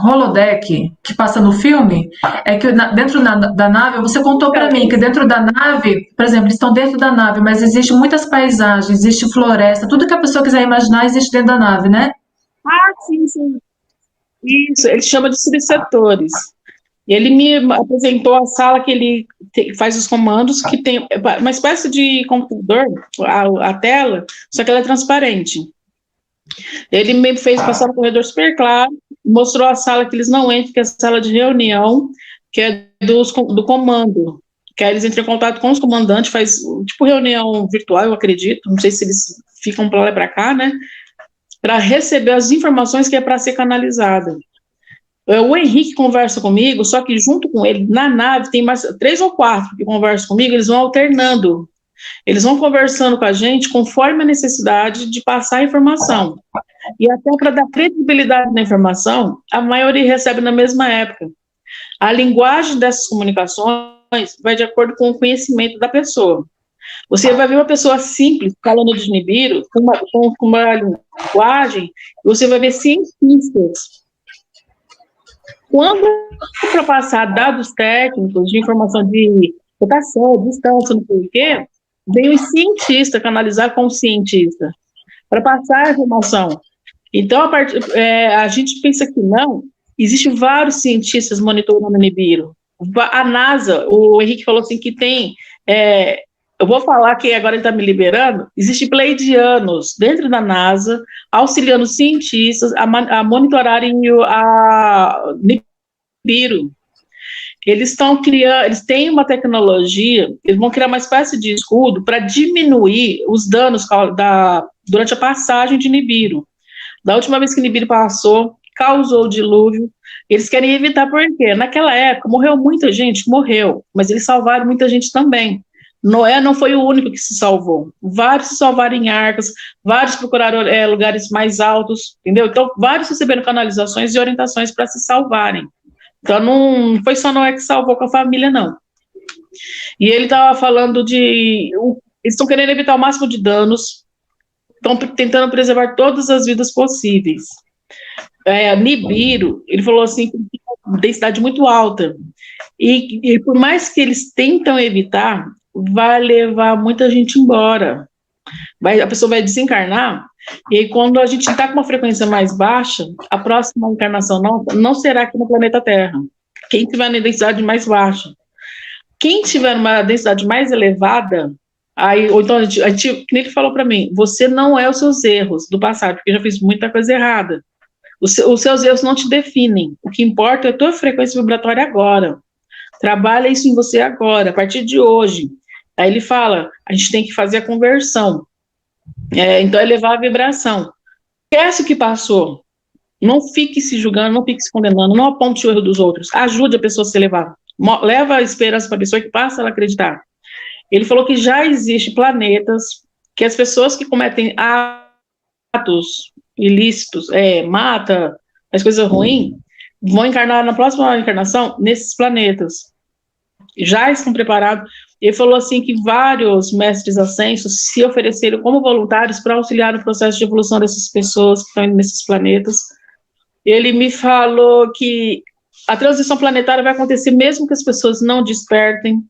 holodeck, que passa no filme, é que dentro da nave, você contou para mim que dentro da nave, por exemplo, eles estão dentro da nave, mas existe muitas paisagens, existe floresta, tudo que a pessoa quiser imaginar existe dentro da nave, né? Sim, sim. Isso, ele chama de subsetores. Ele me apresentou a sala que ele faz os comandos, que tem uma espécie de computador, a tela, só que ela é transparente. Ele me fez passar um corredor super claro, mostrou a sala que eles não entram, que é a sala de reunião, que é do comando, que aí eles entram em contato com os comandantes, faz tipo reunião virtual, eu acredito, não sei se eles ficam para lá e para cá, né, para receber as informações que é para ser canalizada. O Henrique conversa comigo, só que junto com ele, na nave, tem mais 3 ou 4 que conversam comigo, eles vão alternando. Eles vão conversando com a gente conforme a necessidade de passar a informação. E até para dar credibilidade na informação, a maioria recebe na mesma época. A linguagem dessas comunicações vai de acordo com o conhecimento da pessoa. Você vai ver uma pessoa simples falando de Nibiru, com uma linguagem, você vai ver cientistas. Quando para passar dados técnicos de informação de rotação, distância, não sei o quê, vem o cientista canalizar com o cientista para passar a informação. Então, a gente pensa que não, existem vários cientistas monitorando o Nibiru. A NASA, o Henrique falou assim que tem, eu vou falar que agora ele está me liberando, existe pleidianos dentro da NASA, auxiliando cientistas a monitorarem a Nibiru. Eles estão criando, eles têm uma tecnologia, eles vão criar uma espécie de escudo para diminuir os danos durante a passagem de Nibiru. Da última vez que Nibiru passou, causou dilúvio. Eles querem evitar porque naquela época morreu muita gente, mas eles salvaram muita gente também. Noé não foi o único que se salvou. Vários se salvaram em arcas, vários procuraram lugares mais altos, entendeu? Então, vários receberam canalizações e orientações para se salvarem. Então, não foi só Noé que salvou com a família, não. E ele estava falando eles estão querendo evitar o máximo de danos, estão tentando preservar todas as vidas possíveis. Nibiru, ele falou assim, que tem uma densidade muito alta. E por mais que eles tentam evitar, vai levar muita gente embora. A pessoa vai desencarnar, e aí, quando a gente está com uma frequência mais baixa, a próxima encarnação não será aqui no planeta Terra. Quem tiver na densidade mais baixa. Quem tiver uma densidade mais elevada, ou então a gente, que ele falou para mim, você não é os seus erros do passado, porque eu já fiz muita coisa errada. Os seus erros não te definem. O que importa é a tua frequência vibratória agora. Trabalha isso em você agora, a partir de hoje. Aí ele fala, a gente tem que fazer a conversão. Então, elevar a vibração. Esquece o que passou. Não fique se julgando, não fique se condenando, não aponte o erro dos outros. Ajude a pessoa a se elevar. Leva a esperança para a pessoa que passa ela acreditar. Ele falou que já existem planetas que as pessoas que cometem atos ilícitos, mata, faz coisa ruim, vão encarnar na próxima encarnação nesses planetas. Já estão preparados. Ele falou assim que vários mestres ascensos se ofereceram como voluntários para auxiliar no processo de evolução dessas pessoas que estão indo nesses planetas. Ele me falou que a transição planetária vai acontecer mesmo que as pessoas não despertem.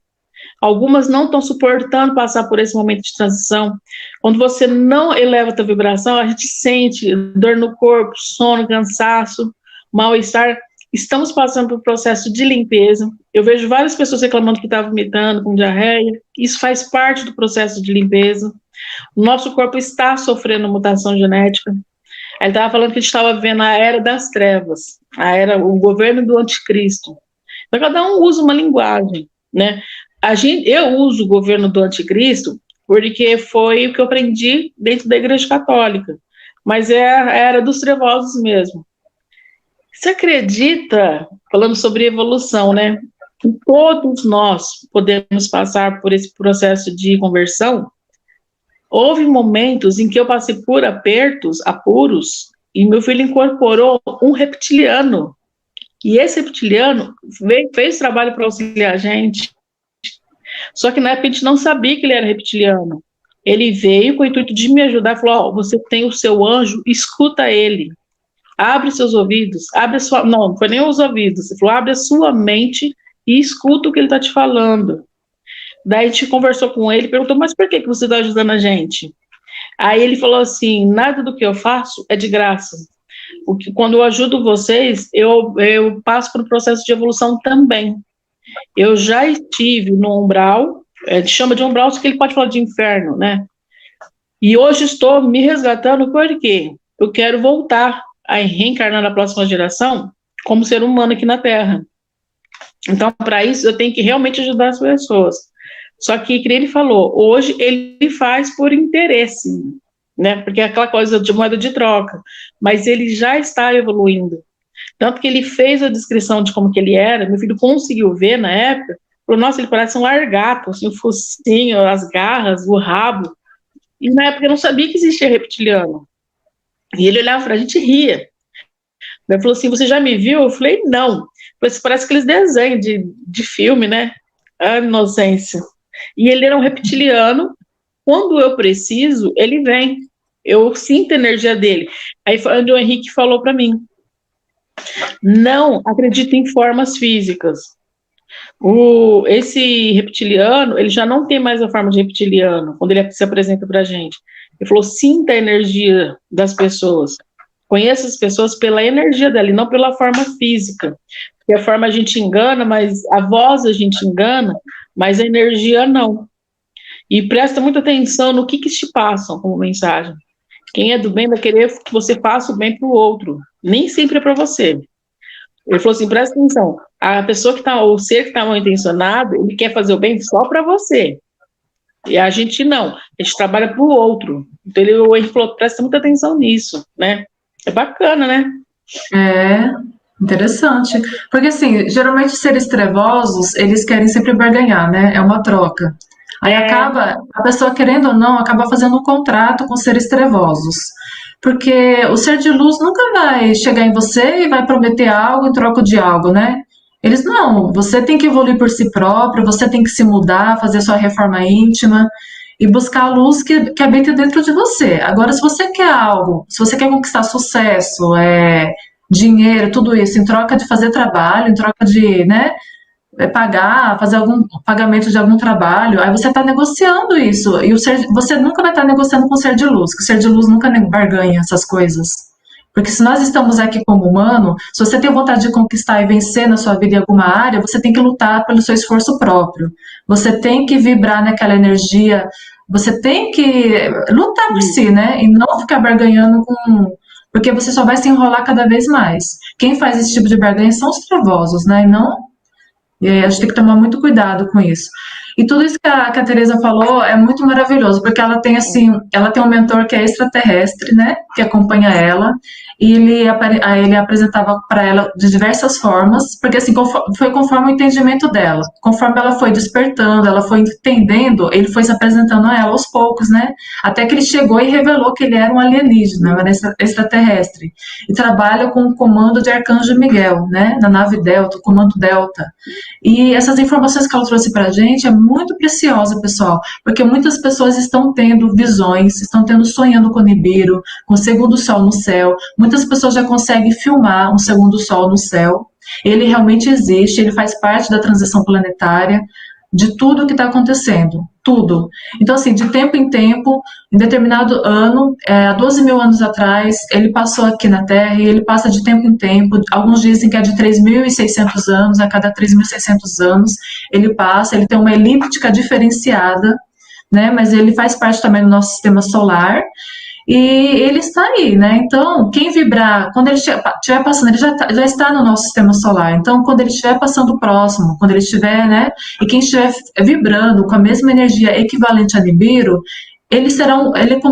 Algumas não estão suportando passar por esse momento de transição. Quando você não eleva a tua vibração, a gente sente dor no corpo, sono, cansaço, mal-estar. Estamos passando por um processo de limpeza. Eu vejo várias pessoas reclamando que estavam vomitando, com diarreia. Isso faz parte do processo de limpeza. O nosso corpo está sofrendo mutação genética. Ele estava falando que a gente estava vivendo a era das trevas, o governo do anticristo. Então, cada um usa uma linguagem, né? Eu uso o governo do anticristo porque foi o que eu aprendi dentro da Igreja Católica, mas é a era dos trevosos mesmo. Você acredita, falando sobre evolução, né? Que todos nós podemos passar por esse processo de conversão? Houve momentos em que eu passei por apuros, e meu filho incorporou um reptiliano. E esse reptiliano fez trabalho para auxiliar a gente. Só que na época a gente não sabia que ele era reptiliano. Ele veio com o intuito de me ajudar, falou, você tem o seu anjo, escuta ele. Abre seus ouvidos, não foi nem os ouvidos, ele falou, abre a sua mente e escuta o que ele está te falando. Daí a gente conversou com ele, perguntou, mas por que você está ajudando a gente? Aí ele falou assim, nada do que eu faço é de graça. Quando eu ajudo vocês, eu passo por um processo de evolução também. Eu já estive no umbral, a gente chama de umbral, só que ele pode falar de inferno, né? E hoje estou me resgatando porque eu quero voltar a reencarnar na próxima geração como ser humano aqui na Terra. Então, para isso, eu tenho que realmente ajudar as pessoas. Só que ele falou, hoje ele faz por interesse, né? Porque é aquela coisa de moeda de troca, mas ele já está evoluindo. Tanto que ele fez a descrição de como que ele era, meu filho conseguiu ver na época, falou, nossa, ele parece um largato, assim, o focinho, as garras, o rabo. E na época eu não sabia que existia reptiliano. E ele olhava pra gente e ria. Ele falou assim, você já me viu? Eu falei, não. Parece aqueles desenhos de filme, né? A inocência. E ele era um reptiliano. Quando eu preciso, ele vem. Eu sinto a energia dele. Aí o Henrique falou para mim, não acredito em formas físicas. Esse reptiliano, ele já não tem mais a forma de reptiliano, quando ele se apresenta pra gente. Ele falou, sinta a energia das pessoas. Conheça as pessoas pela energia dela, e não pela forma física. Porque a forma a gente engana, mas a voz a gente engana, mas a energia não. E presta muita atenção no que te passam como mensagem. Quem é do bem vai querer que você faça o bem para o outro. Nem sempre é para você. Ele falou assim, presta atenção. A pessoa que está, o ser que está mal intencionado, ele quer fazer o bem só para você. E a gente não. A gente trabalha para o outro. Então ele falou, presta muita atenção nisso, né? É bacana, né? É, interessante. Porque, assim, geralmente seres trevosos, eles querem sempre barganhar, né? É uma troca. Aí acaba, a pessoa querendo ou não, acaba fazendo um contrato com seres trevosos. Porque o ser de luz nunca vai chegar em você e vai prometer algo em troca de algo, né? Eles não, você tem que evoluir por si próprio, você tem que se mudar, fazer sua reforma íntima e buscar a luz que habita dentro de você. Agora, se você quer algo, se você quer conquistar sucesso, dinheiro, tudo isso, em troca de fazer trabalho, em troca de, né, fazer algum pagamento de algum trabalho, aí você está negociando isso. E você nunca vai estar negociando com o ser de luz, que o ser de luz nunca barganha essas coisas. Porque se nós estamos aqui como humano, se você tem vontade de conquistar e vencer na sua vida em alguma área, você tem que lutar pelo seu esforço próprio. Você tem que vibrar naquela energia, você tem que lutar por si, né? E não ficar barganhando porque você só vai se enrolar cada vez mais. Quem faz esse tipo de barganha são os trevosos, né? E não, e aí a gente tem que tomar muito cuidado com isso. E tudo isso que a Teresa falou é muito maravilhoso, porque ela tem assim, ela tem um mentor que é extraterrestre, né, que acompanha ela, e ele apresentava para ela de diversas formas, porque assim, foi conforme o entendimento dela. Conforme ela foi despertando, ela foi entendendo, ele foi se apresentando a ela aos poucos, né, até que ele chegou e revelou que ele era um alienígena, era extraterrestre, e trabalha com o comando de Arcanjo Miguel, né, na nave Delta, o comando Delta. E essas informações que ela trouxe para a gente é muito preciosa, pessoal, porque muitas pessoas estão tendo visões, estão tendo sonhando com o Nibiru, com o segundo sol no céu. Muitas pessoas já conseguem filmar um segundo sol no céu. Ele realmente existe, ele faz parte da transição planetária, de tudo que está acontecendo, tudo. Então, assim, de tempo em tempo, em determinado ano, há 12 mil anos atrás, ele passou aqui na Terra e ele passa de tempo em tempo. Alguns dizem que é de 3.600 anos, a cada 3.600 anos ele passa, ele tem uma elíptica diferenciada, né? Mas ele faz parte também do nosso sistema solar. E ele está aí, né? Então, quem vibrar, quando ele estiver passando, ele já está no nosso sistema solar. Então, quando ele estiver passando próximo, quando ele estiver, né? E quem estiver vibrando com a mesma energia equivalente a Nibiru, ele será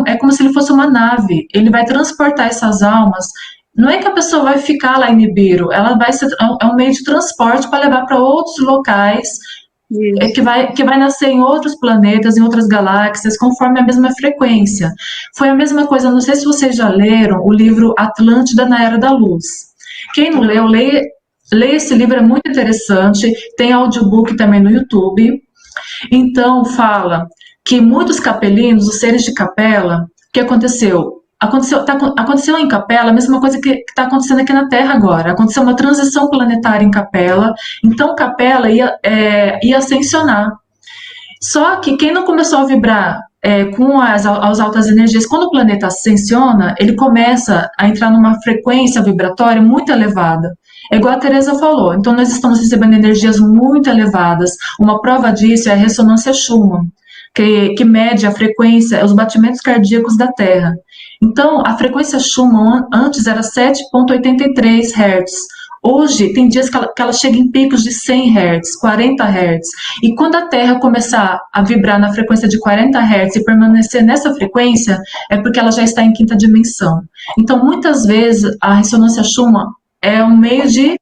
é como se ele fosse uma nave. Ele vai transportar essas almas. Não é que a pessoa vai ficar lá em Nibiru, ela vai ser, é um meio de transporte para levar para outros locais que vai nascer em outros planetas, em outras galáxias, conforme a mesma frequência. Foi a mesma coisa, não sei se vocês já leram o livro Atlântida na Era da Luz. Quem não leu, leia esse livro, é muito interessante, tem audiobook também no YouTube. Então, fala que muitos capelinos, os seres de capela, o que aconteceu? Aconteceu em Capela a mesma coisa que está acontecendo aqui na Terra agora. Aconteceu uma transição planetária em Capela, então Capela ia ascensionar. Só que quem não começou a vibrar com as altas energias, quando o planeta ascensiona, ele começa a entrar numa frequência vibratória muito elevada. É igual a Teresa falou, então nós estamos recebendo energias muito elevadas. Uma prova disso é a ressonância Schumann, que mede a frequência, os batimentos cardíacos da Terra. Então, a frequência Schumann antes era 7,83 Hz. Hoje, tem dias que ela chega em picos de 100 Hz, 40 Hz. E quando a Terra começar a vibrar na frequência de 40 Hz e permanecer nessa frequência, é porque ela já está em quinta dimensão. Então, muitas vezes, a ressonância Schumann é um meio de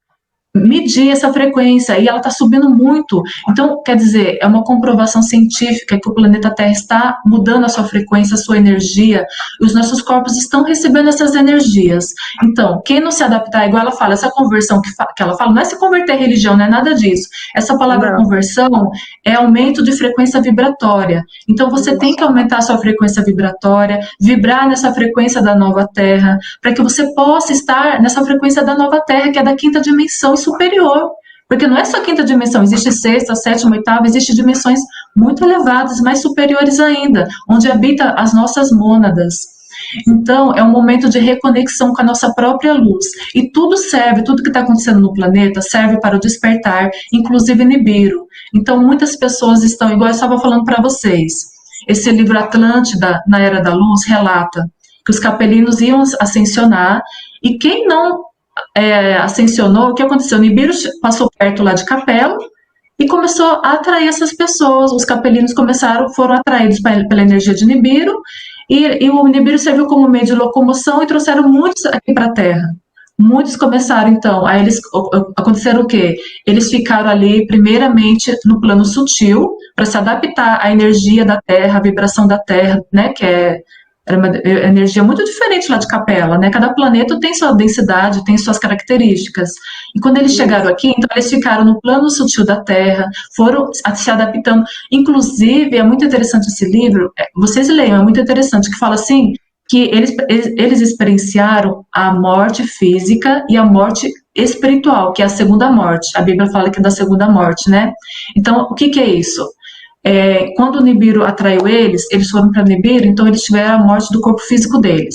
medir essa frequência e ela está subindo muito. Então, quer dizer, é uma comprovação científica que o planeta Terra está mudando a sua frequência, a sua energia, e os nossos corpos estão recebendo essas energias. Então, quem não se adaptar, igual ela fala, essa conversão que ela fala, não é se converter à religião, não é nada disso. Essa palavra conversão é aumento de frequência vibratória. Então, você tem que aumentar a sua frequência vibratória, vibrar nessa frequência da nova Terra, para que você possa estar nessa frequência da nova Terra, que é da quinta dimensão superior, porque não é só quinta dimensão, existe sexta, sétima, oitava, existem dimensões muito elevadas, mais superiores ainda, onde habita as nossas mônadas. Então, é um momento de reconexão com a nossa própria luz. E tudo serve, tudo que está acontecendo no planeta serve para o despertar, inclusive Nibiru. Então, muitas pessoas estão, igual eu estava falando para vocês, esse livro Atlântida, na Era da Luz, relata que os capelinos iam ascensionar, e quem não ascensionou, o que aconteceu? O Nibiru passou perto lá de Capela e começou a atrair essas pessoas. Os capelinos foram atraídos pela energia de Nibiru e o Nibiru serviu como meio de locomoção e trouxeram muitos aqui para a Terra. Muitos começaram, então, aí aconteceram o quê? Eles ficaram ali, primeiramente, no plano sutil, para se adaptar à energia da Terra, à vibração da Terra, né, que era uma energia muito diferente lá de Capela, né? Cada planeta tem sua densidade, tem suas características. E quando eles chegaram aqui, então eles ficaram no plano sutil da Terra, foram se adaptando. Inclusive, é muito interessante esse livro, vocês leiam, é muito interessante, que fala assim, que eles experienciaram a morte física e a morte espiritual, que é a segunda morte. A Bíblia fala que é da segunda morte, né? Então, o que é isso? Quando o Nibiru atraiu eles foram para Nibiru, então eles tiveram a morte do corpo físico deles.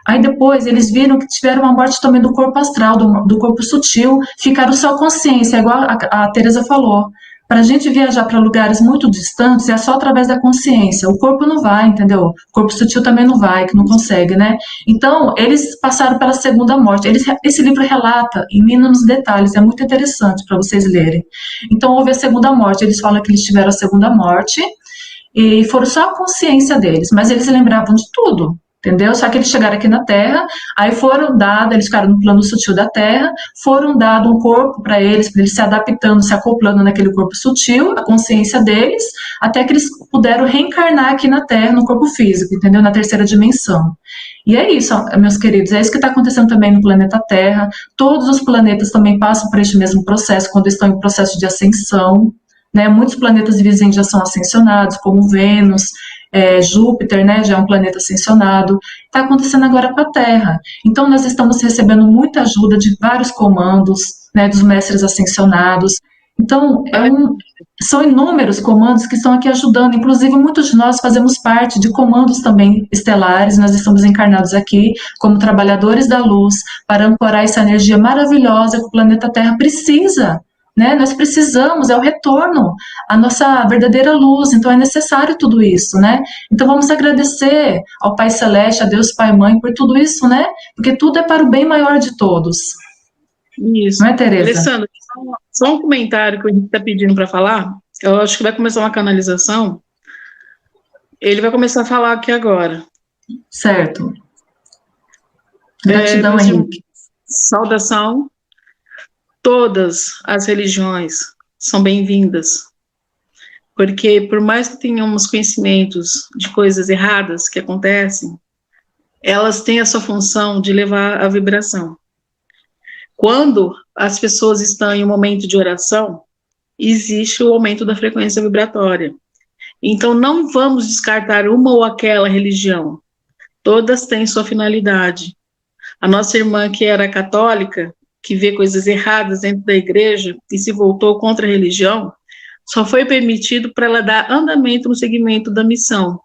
Aí depois eles viram que tiveram uma morte também do corpo astral, do corpo sutil, ficaram só consciência, igual a Teresa falou. para a gente viajar para lugares muito distantes é só através da consciência. O corpo não vai, entendeu? O corpo sutil também não vai, que não consegue, né? Então, eles passaram pela segunda morte. Esse livro relata em mínimos detalhes, é muito interessante para vocês lerem. Então, houve a segunda morte. Eles falam que eles tiveram a segunda morte e foram só a consciência deles, mas eles lembravam de tudo. Entendeu? Só que eles chegaram aqui na Terra, aí foram dados, eles ficaram no plano sutil da Terra, foram dado um corpo para eles se adaptando, se acoplando naquele corpo sutil, a consciência deles, até que eles puderam reencarnar aqui na Terra, no corpo físico, entendeu? Na terceira dimensão. E é isso, meus queridos, é isso que está acontecendo também no planeta Terra. Todos os planetas também passam por este mesmo processo quando estão em processo de ascensão. Né? Muitos planetas vizinhos já são ascensionados, como Vênus, Júpiter, né, já é um planeta ascensionado, está acontecendo agora com a Terra. Então, nós estamos recebendo muita ajuda de vários comandos, né, dos mestres ascensionados. Então, são inúmeros comandos que estão aqui ajudando, inclusive muitos de nós fazemos parte de comandos também estelares, nós estamos encarnados aqui como trabalhadores da luz para ancorar essa energia maravilhosa que o planeta Terra precisa. Né? Nós precisamos, é o retorno à nossa verdadeira luz, então é necessário tudo isso, né? Então vamos agradecer ao Pai Celeste, a Deus Pai e Mãe por tudo isso, né? Porque tudo é para o bem maior de todos. Isso. Não é, Tereza? Alessandra, só um comentário que a gente está pedindo para falar. Eu acho que vai começar uma canalização. Ele vai começar a falar aqui agora. Certo. Gratidão, Henrique. Saudação. Todas as religiões são bem-vindas, porque por mais que tenhamos conhecimentos de coisas erradas que acontecem, elas têm a sua função de levar a vibração. Quando as pessoas estão em um momento de oração, existe o aumento da frequência vibratória. Então não vamos descartar uma ou aquela religião. Todas têm sua finalidade. A nossa irmã que era católica, que vê coisas erradas dentro da igreja e se voltou contra a religião, só foi permitido para ela dar andamento no segmento da missão.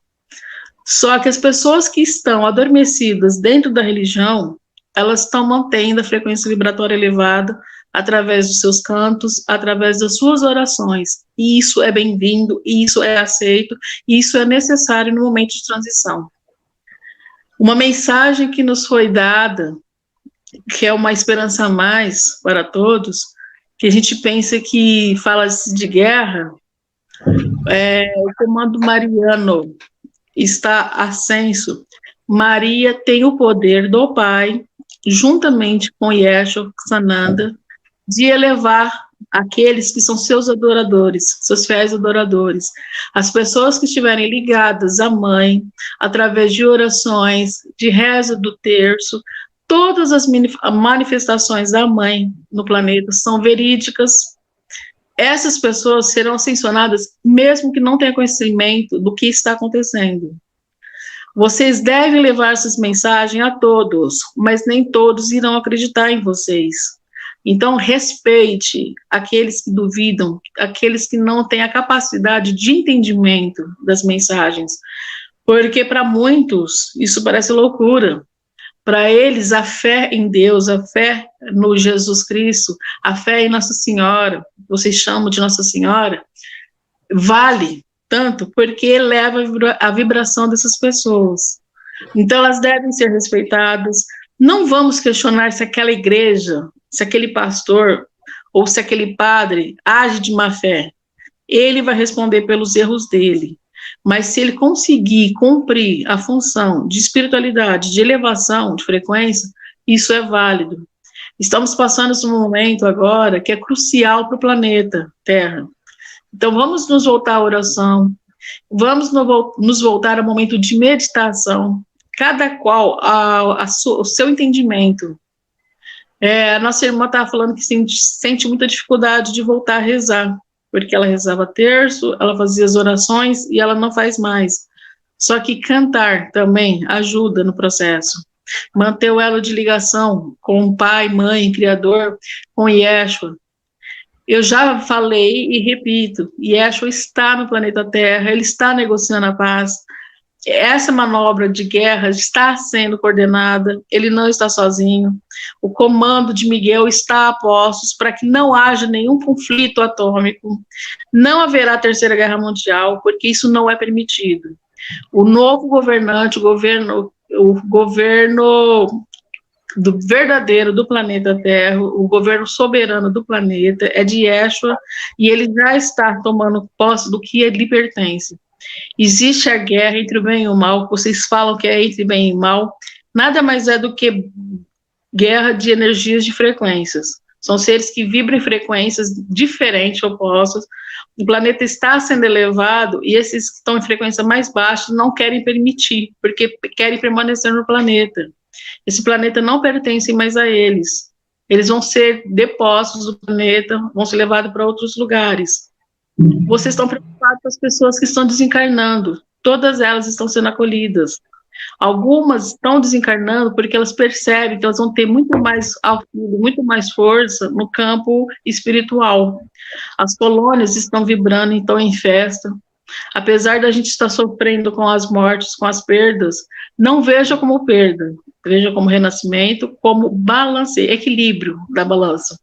Só que as pessoas que estão adormecidas dentro da religião, elas estão mantendo a frequência vibratória elevada através dos seus cantos, através das suas orações. E isso é bem-vindo, e isso é aceito, e isso é necessário no momento de transição. Uma mensagem que nos foi dada, que é uma esperança a mais para todos, que a gente pensa que fala-se de guerra, o comando mariano está ascenso. Maria tem o poder do Pai, juntamente com Yeshua Sananda, de elevar aqueles que são seus adoradores, seus fiéis adoradores, as pessoas que estiverem ligadas à Mãe, através de orações, de reza do terço. Todas as manifestações da Mãe no planeta são verídicas. Essas pessoas serão ascensionadas, mesmo que não tenham conhecimento do que está acontecendo. Vocês devem levar essas mensagens a todos, mas nem todos irão acreditar em vocês. Então, respeite aqueles que duvidam, aqueles que não têm a capacidade de entendimento das mensagens, porque para muitos isso parece loucura. Para eles, a fé em Deus, a fé no Jesus Cristo, a fé em Nossa Senhora, vocês chamam de Nossa Senhora, vale tanto porque eleva a vibração dessas pessoas. Então, elas devem ser respeitadas. Não vamos questionar se aquela igreja, se aquele pastor ou se aquele padre age de má fé. Ele vai responder pelos erros dele. Mas se ele conseguir cumprir a função de espiritualidade, de elevação, de frequência, isso é válido. Estamos passando esse momento agora que é crucial para o planeta Terra. Então vamos nos voltar à oração, vamos nos voltar ao momento de meditação, cada qual o seu entendimento. A nossa irmã estava falando que sente muita dificuldade de voltar a rezar, porque ela rezava terço, ela fazia as orações e ela não faz mais. Só que cantar também ajuda no processo. Manter o elo de ligação com o Pai, Mãe, Criador, com Yeshua. Eu já falei e repito, Yeshua está no planeta Terra, ele está negociando a paz. essa manobra de guerra está sendo coordenada, ele não está sozinho. O comando de Miguel está a postos para que não haja nenhum conflito atômico, não haverá terceira guerra mundial, porque isso não é permitido. O novo governante, o governo do verdadeiro do planeta Terra, o governo soberano do planeta, é de Yeshua, e ele já está tomando posse do que lhe pertence. Existe a guerra entre o bem e o mal, vocês falam que é entre bem e mal, nada mais é do que guerra de energias de frequências. São seres que vibram em frequências diferentes, opostas. O planeta está sendo elevado e esses que estão em frequência mais baixa não querem permitir, porque querem permanecer no planeta. Esse planeta não pertence mais a eles. Eles vão ser depostos do planeta, vão ser levados para outros lugares. Vocês estão preocupados com as pessoas que estão desencarnando. Todas elas estão sendo acolhidas. Algumas estão desencarnando porque elas percebem que elas vão ter muito mais auxílio, muito mais força no campo espiritual. As colônias estão vibrando, estão em festa. Apesar da gente estar sofrendo com as mortes, com as perdas, não veja como perda, veja como renascimento, como balance, equilíbrio da balança.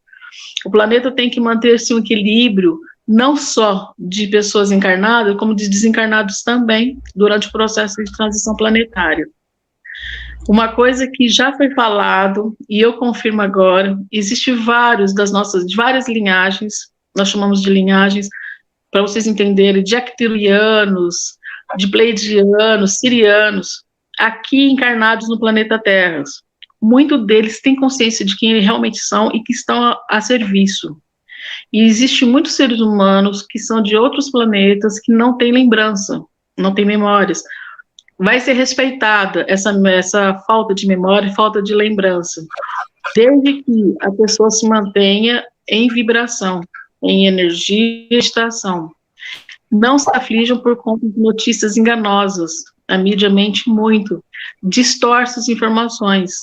O planeta tem que manter-se um equilíbrio, não só de pessoas encarnadas, como de desencarnados também, durante o processo de transição planetária. Uma coisa que já foi falado, e eu confirmo agora, existe várias linhagens, nós chamamos de linhagens, para vocês entenderem, de actilianos, de pleiadianos, sirianos, aqui encarnados no planeta Terra. Muitos deles têm consciência de quem realmente são e que estão a serviço. E existem muitos seres humanos que são de outros planetas que não têm lembrança, não têm memórias. Vai ser respeitada essa falta de memória e falta de lembrança, desde que a pessoa se mantenha em vibração, em energia e estação. Não se aflijam por conta de notícias enganosas. A mídia mente muito, distorce as informações.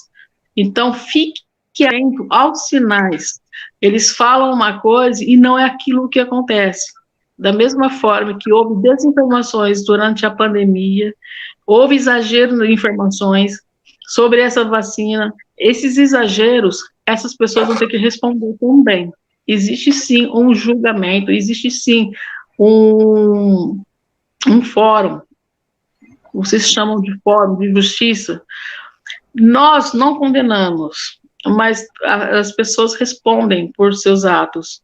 Então, fique atento aos sinais. Eles falam uma coisa e não é aquilo que acontece. Da mesma forma que houve desinformações durante a pandemia, houve exagero de informações sobre essa vacina, esses exageros, essas pessoas vão ter que responder também. Existe sim um julgamento, existe sim um fórum, vocês chamam de fórum de justiça. Nós não condenamos, mas as pessoas respondem por seus atos.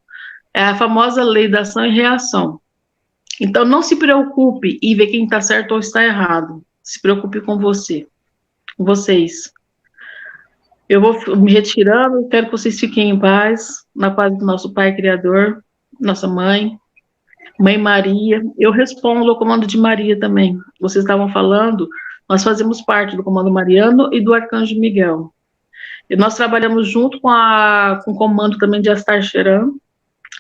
É a famosa lei da ação e reação. Então, não se preocupe em ver quem está certo ou está errado. Se preocupe com você, com vocês. Eu vou me retirando, quero que vocês fiquem em paz, na paz do nosso Pai Criador, nossa Mãe Maria. Eu respondo ao comando de Maria também. Vocês estavam falando, nós fazemos parte do comando mariano e do Arcanjo Miguel. E nós trabalhamos junto com o comando também de Astar Sheran.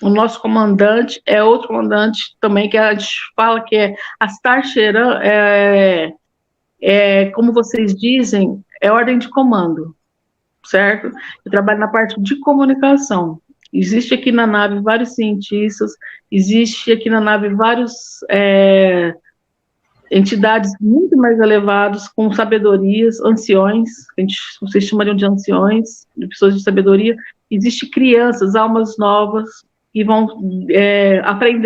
O nosso comandante é outro comandante também, que a gente fala que é Astar Sheran, como vocês dizem, é ordem de comando, certo? Eu trabalho na parte de comunicação. Existe aqui na nave vários cientistas, existe aqui na nave vários entidades muito mais elevadas, com sabedorias, anciões, vocês chamariam de anciões, de pessoas de sabedoria. Existem crianças, almas novas, que vão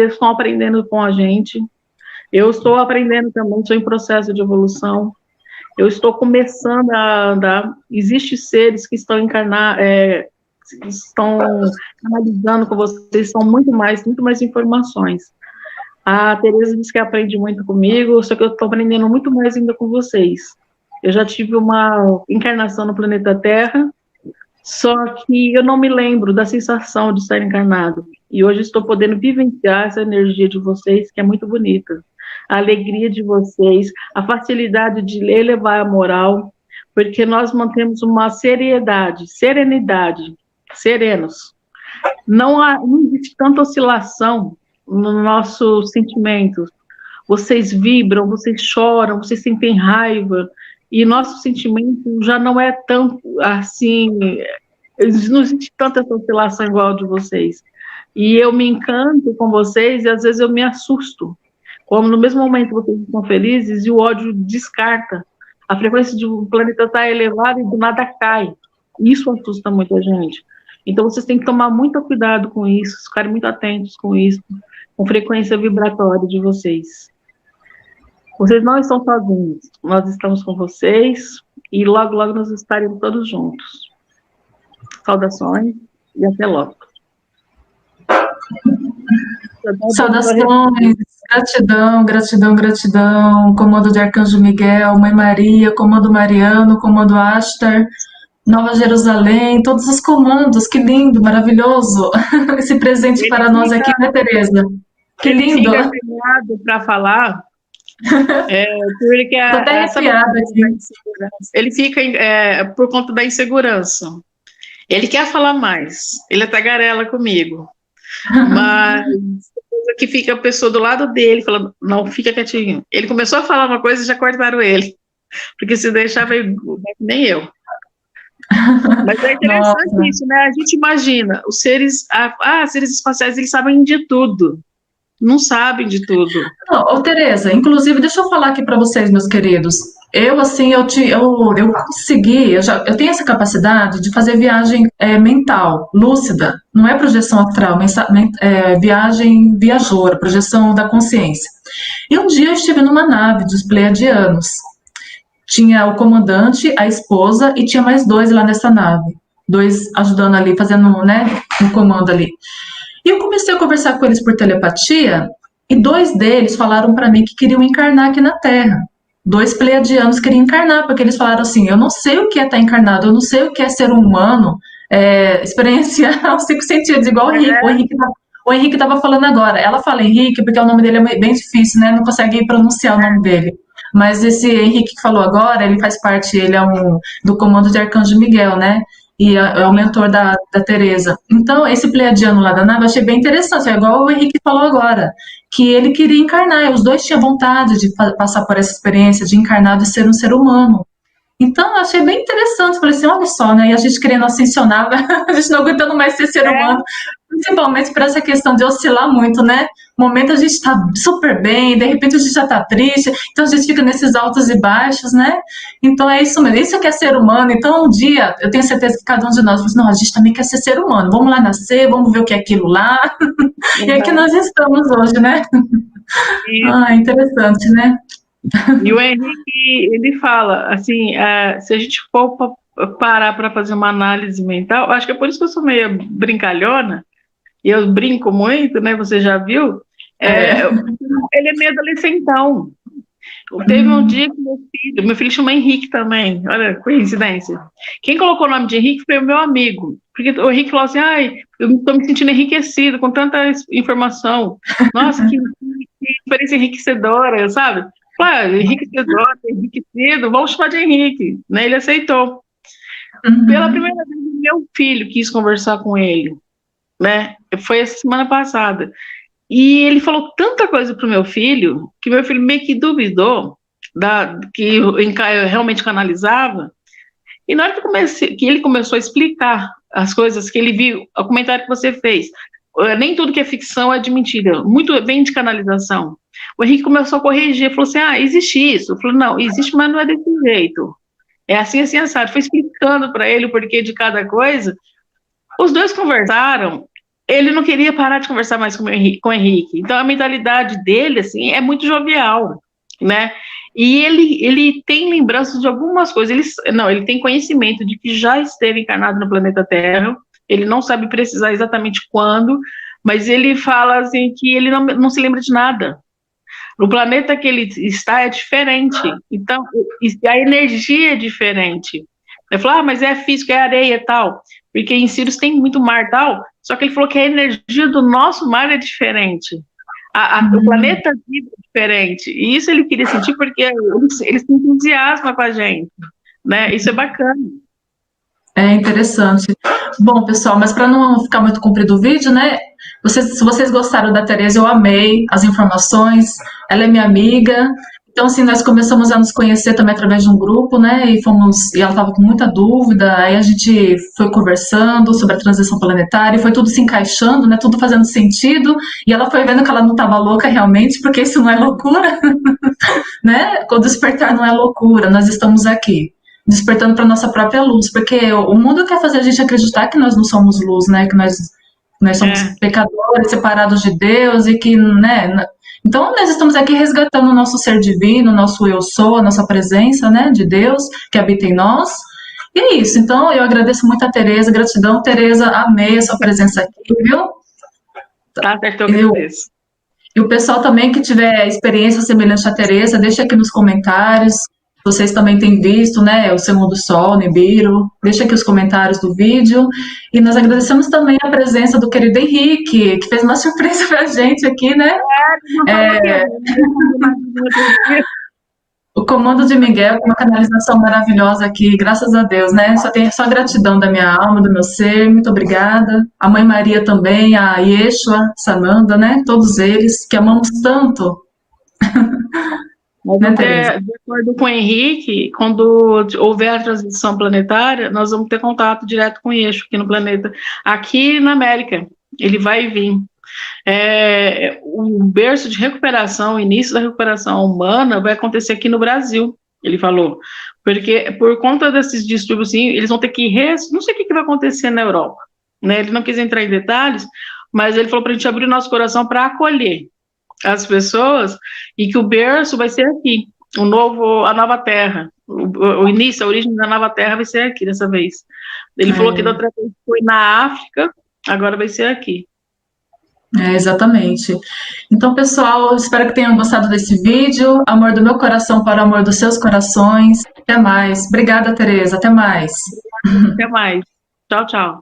estão aprendendo com a gente. Eu estou aprendendo também, estou em processo de evolução. Eu estou começando a andar. Existem seres que estão estão analisando com vocês, são muito mais informações. A Tereza disse que aprende muito comigo, só que eu estou aprendendo muito mais ainda com vocês. Eu já tive uma encarnação no planeta Terra, só que eu não me lembro da sensação de estar encarnado. E hoje estou podendo vivenciar essa energia de vocês, que é muito bonita. A alegria de vocês, a facilidade de elevar a moral, porque nós mantemos uma serenidade, serenos. Não existe tanta oscilação nos nossos sentimentos. Vocês vibram, vocês choram, vocês sentem raiva, e nosso sentimento já não é tão assim, não existe tanta essa oscilação igual a de vocês. E eu me encanto com vocês, e às vezes eu me assusto como no mesmo momento vocês estão felizes e o ódio descarta. A frequência do planeta está elevada e do nada cai. Isso assusta muita gente. Então vocês têm que tomar muito cuidado com isso, ficarem muito atentos com isso, com a frequência vibratória de vocês. Vocês não estão sozinhos, nós estamos com vocês e logo, logo nós estaremos todos juntos. Saudações e até logo. Saudações, gratidão, gratidão, gratidão. Comando de Arcanjo Miguel, Mãe Maria, Comando Mariano, Comando Ashtar, Nova Jerusalém, todos os comandos, que lindo, maravilhoso. Esse presente para nós aqui, né, Tereza? Que lindo. Ele fica para falar, porque Tô até arrepiada aqui. Ele fica por conta da insegurança. Ele quer falar mais, ele é tagarela comigo, mas que fica a pessoa do lado dele falando, não, fica quietinho. Ele começou a falar uma coisa e já cortaram ele, porque se deixava nem eu. Mas é interessante Nossa. Isso, né? A gente imagina, os seres, seres espaciais, eles sabem de tudo. Não sabem de tudo. Ô, Tereza, inclusive, deixa eu falar aqui para vocês, meus queridos. Eu, assim, eu consegui, eu tenho essa capacidade de fazer viagem mental, lúcida. Não é projeção astral, viagem viajora, projeção da consciência. E um dia eu estive numa nave dos Pleiadianos. Tinha o comandante, a esposa e tinha mais 2 lá nessa nave. 2 ajudando ali, fazendo, né, um comando ali. E eu comecei a conversar com eles por telepatia e 2 deles falaram para mim que queriam encarnar aqui na Terra. 2 pleiadianos queriam encarnar, porque eles falaram assim, eu não sei o que é estar encarnado, eu não sei o que é ser humano, experienciar os 5 sentidos, igual o Henrique estava falando agora. Ela fala Henrique porque o nome dele é bem difícil, né? Não consegue pronunciar o nome dele. Mas esse Henrique que falou agora, ele faz parte, ele é do comando de Arcanjo Miguel, né? E é o mentor da Tereza. Então, esse pleiadiano lá da nave, eu achei bem interessante, é igual o Henrique falou agora, que ele queria encarnar, e os 2 tinham vontade de passar por essa experiência de encarnar, de ser um ser humano. Então, eu achei bem interessante, falei assim, olha só, né, e a gente querendo ascensionar, a gente não aguentando mais ser ser humano, principalmente por essa questão de oscilar muito, né? No momento a gente está super bem, de repente a gente já está triste, então a gente fica nesses altos e baixos, né? Então é isso mesmo, isso que é ser humano. Então um dia, eu tenho certeza que cada um de nós, não, a gente também quer ser ser humano, vamos lá nascer, vamos ver o que é aquilo lá, e aqui nós estamos hoje, né? Interessante, né? E o Henrique, ele fala, assim, se a gente for parar para fazer uma análise mental, acho que é por isso que eu sou meio brincalhona, e eu brinco muito, né, você já viu, ele é meio adolescentão. Teve um dia que meu filho chama Henrique também, olha, coincidência. Quem colocou o nome de Henrique foi o meu amigo, porque o Henrique falou assim, eu estou me sentindo enriquecido com tanta informação, nossa, que experiência enriquecedora, sabe? Enriquecedor, enriquecido, vamos chamar de Henrique, né? Ele aceitou. Pela primeira vez, meu filho quis conversar com ele, né? Foi essa semana passada. E ele falou tanta coisa pro meu filho, que meu filho meio que duvidou que eu realmente canalizava. E na hora que ele começou a explicar as coisas que ele viu, o comentário que você fez, nem tudo que é ficção é de mentira, muito vem de canalização. O Henrique começou a corrigir, falou assim, existe isso. Eu falei, não, existe, mas não é desse jeito. É assim, assim, assado. Foi explicando para ele o porquê de cada coisa. Os 2 conversaram, ele não queria parar de conversar mais com o Henrique. Então, a mentalidade dele, assim, é muito jovial, né? E ele tem lembranças de algumas coisas. Ele tem conhecimento de que já esteve encarnado no planeta Terra. Ele não sabe precisar exatamente quando, mas ele fala, assim, que ele não se lembra de nada. O planeta que ele está é diferente, então a energia é diferente. Ele falou, mas é físico, é areia e tal, porque em Sirius tem muito mar e tal, só que ele falou que a energia do nosso mar é diferente. O planeta vibra diferente, e isso ele queria sentir porque eles se entusiasmam com a gente, né? Isso é bacana. É interessante. Bom, pessoal, mas para não ficar muito comprido o vídeo, né? Se vocês gostaram da Tereza, eu amei as informações. Ela é minha amiga. Então, assim, nós começamos a nos conhecer também através de um grupo, né? E ela estava com muita dúvida, aí a gente foi conversando sobre a transição planetária, e foi tudo se encaixando, né? Tudo fazendo sentido, e ela foi vendo que ela não estava louca realmente, porque isso não é loucura, né? O despertar não é loucura, nós estamos aqui, despertando para nossa própria luz, porque o mundo quer fazer a gente acreditar que nós não somos luz, né? Que nós somos É, pecadores, separados de Deus e que, né? Então, nós estamos aqui resgatando o nosso ser divino, o nosso eu sou, a nossa presença, né, de Deus que habita em nós. E é isso. Então, eu agradeço muito a Tereza, gratidão, Tereza, amei a sua presença aqui, viu? tá certo, eu E o, agradeço. e o pessoal também que tiver experiência semelhante à Tereza, deixa aqui nos comentários. Vocês também têm visto, né, o Segundo Sol, Nibiru. Deixa aqui os comentários do vídeo. E nós agradecemos também a presença do querido Henrique, que fez uma surpresa pra gente aqui, né? Não falou que É, não combinado no outro dia. o comando de Miguel, uma canalização maravilhosa aqui, graças a Deus, né? Só gratidão da minha alma, do meu ser, muito obrigada. A Mãe Maria também, a Yeshua, Sananda, né? Todos eles que amamos tanto, Nós né, vamos Tereza? ter, de acordo com o Henrique, quando houver a transição planetária, nós vamos ter contato direto com o eixo aqui no planeta. Aqui na América, ele vai vir. O berço de recuperação, o início da recuperação humana vai acontecer aqui no Brasil, ele falou. Porque por conta desses distúrbios, assim, eles vão ter que... Não sei o que vai acontecer na Europa, né? Ele não quis entrar em detalhes, mas ele falou para a gente abrir o nosso coração para acolher as pessoas e que o berço vai ser aqui, a nova terra, o início, a origem da nova terra vai ser aqui dessa vez. Ele falou que da outra vez foi na África, agora vai ser aqui. Exatamente. Então, pessoal, espero que tenham gostado desse vídeo. Amor do meu coração para o amor dos seus corações. Até mais. Obrigada, Tereza. Até mais. Até mais. Tchau, tchau.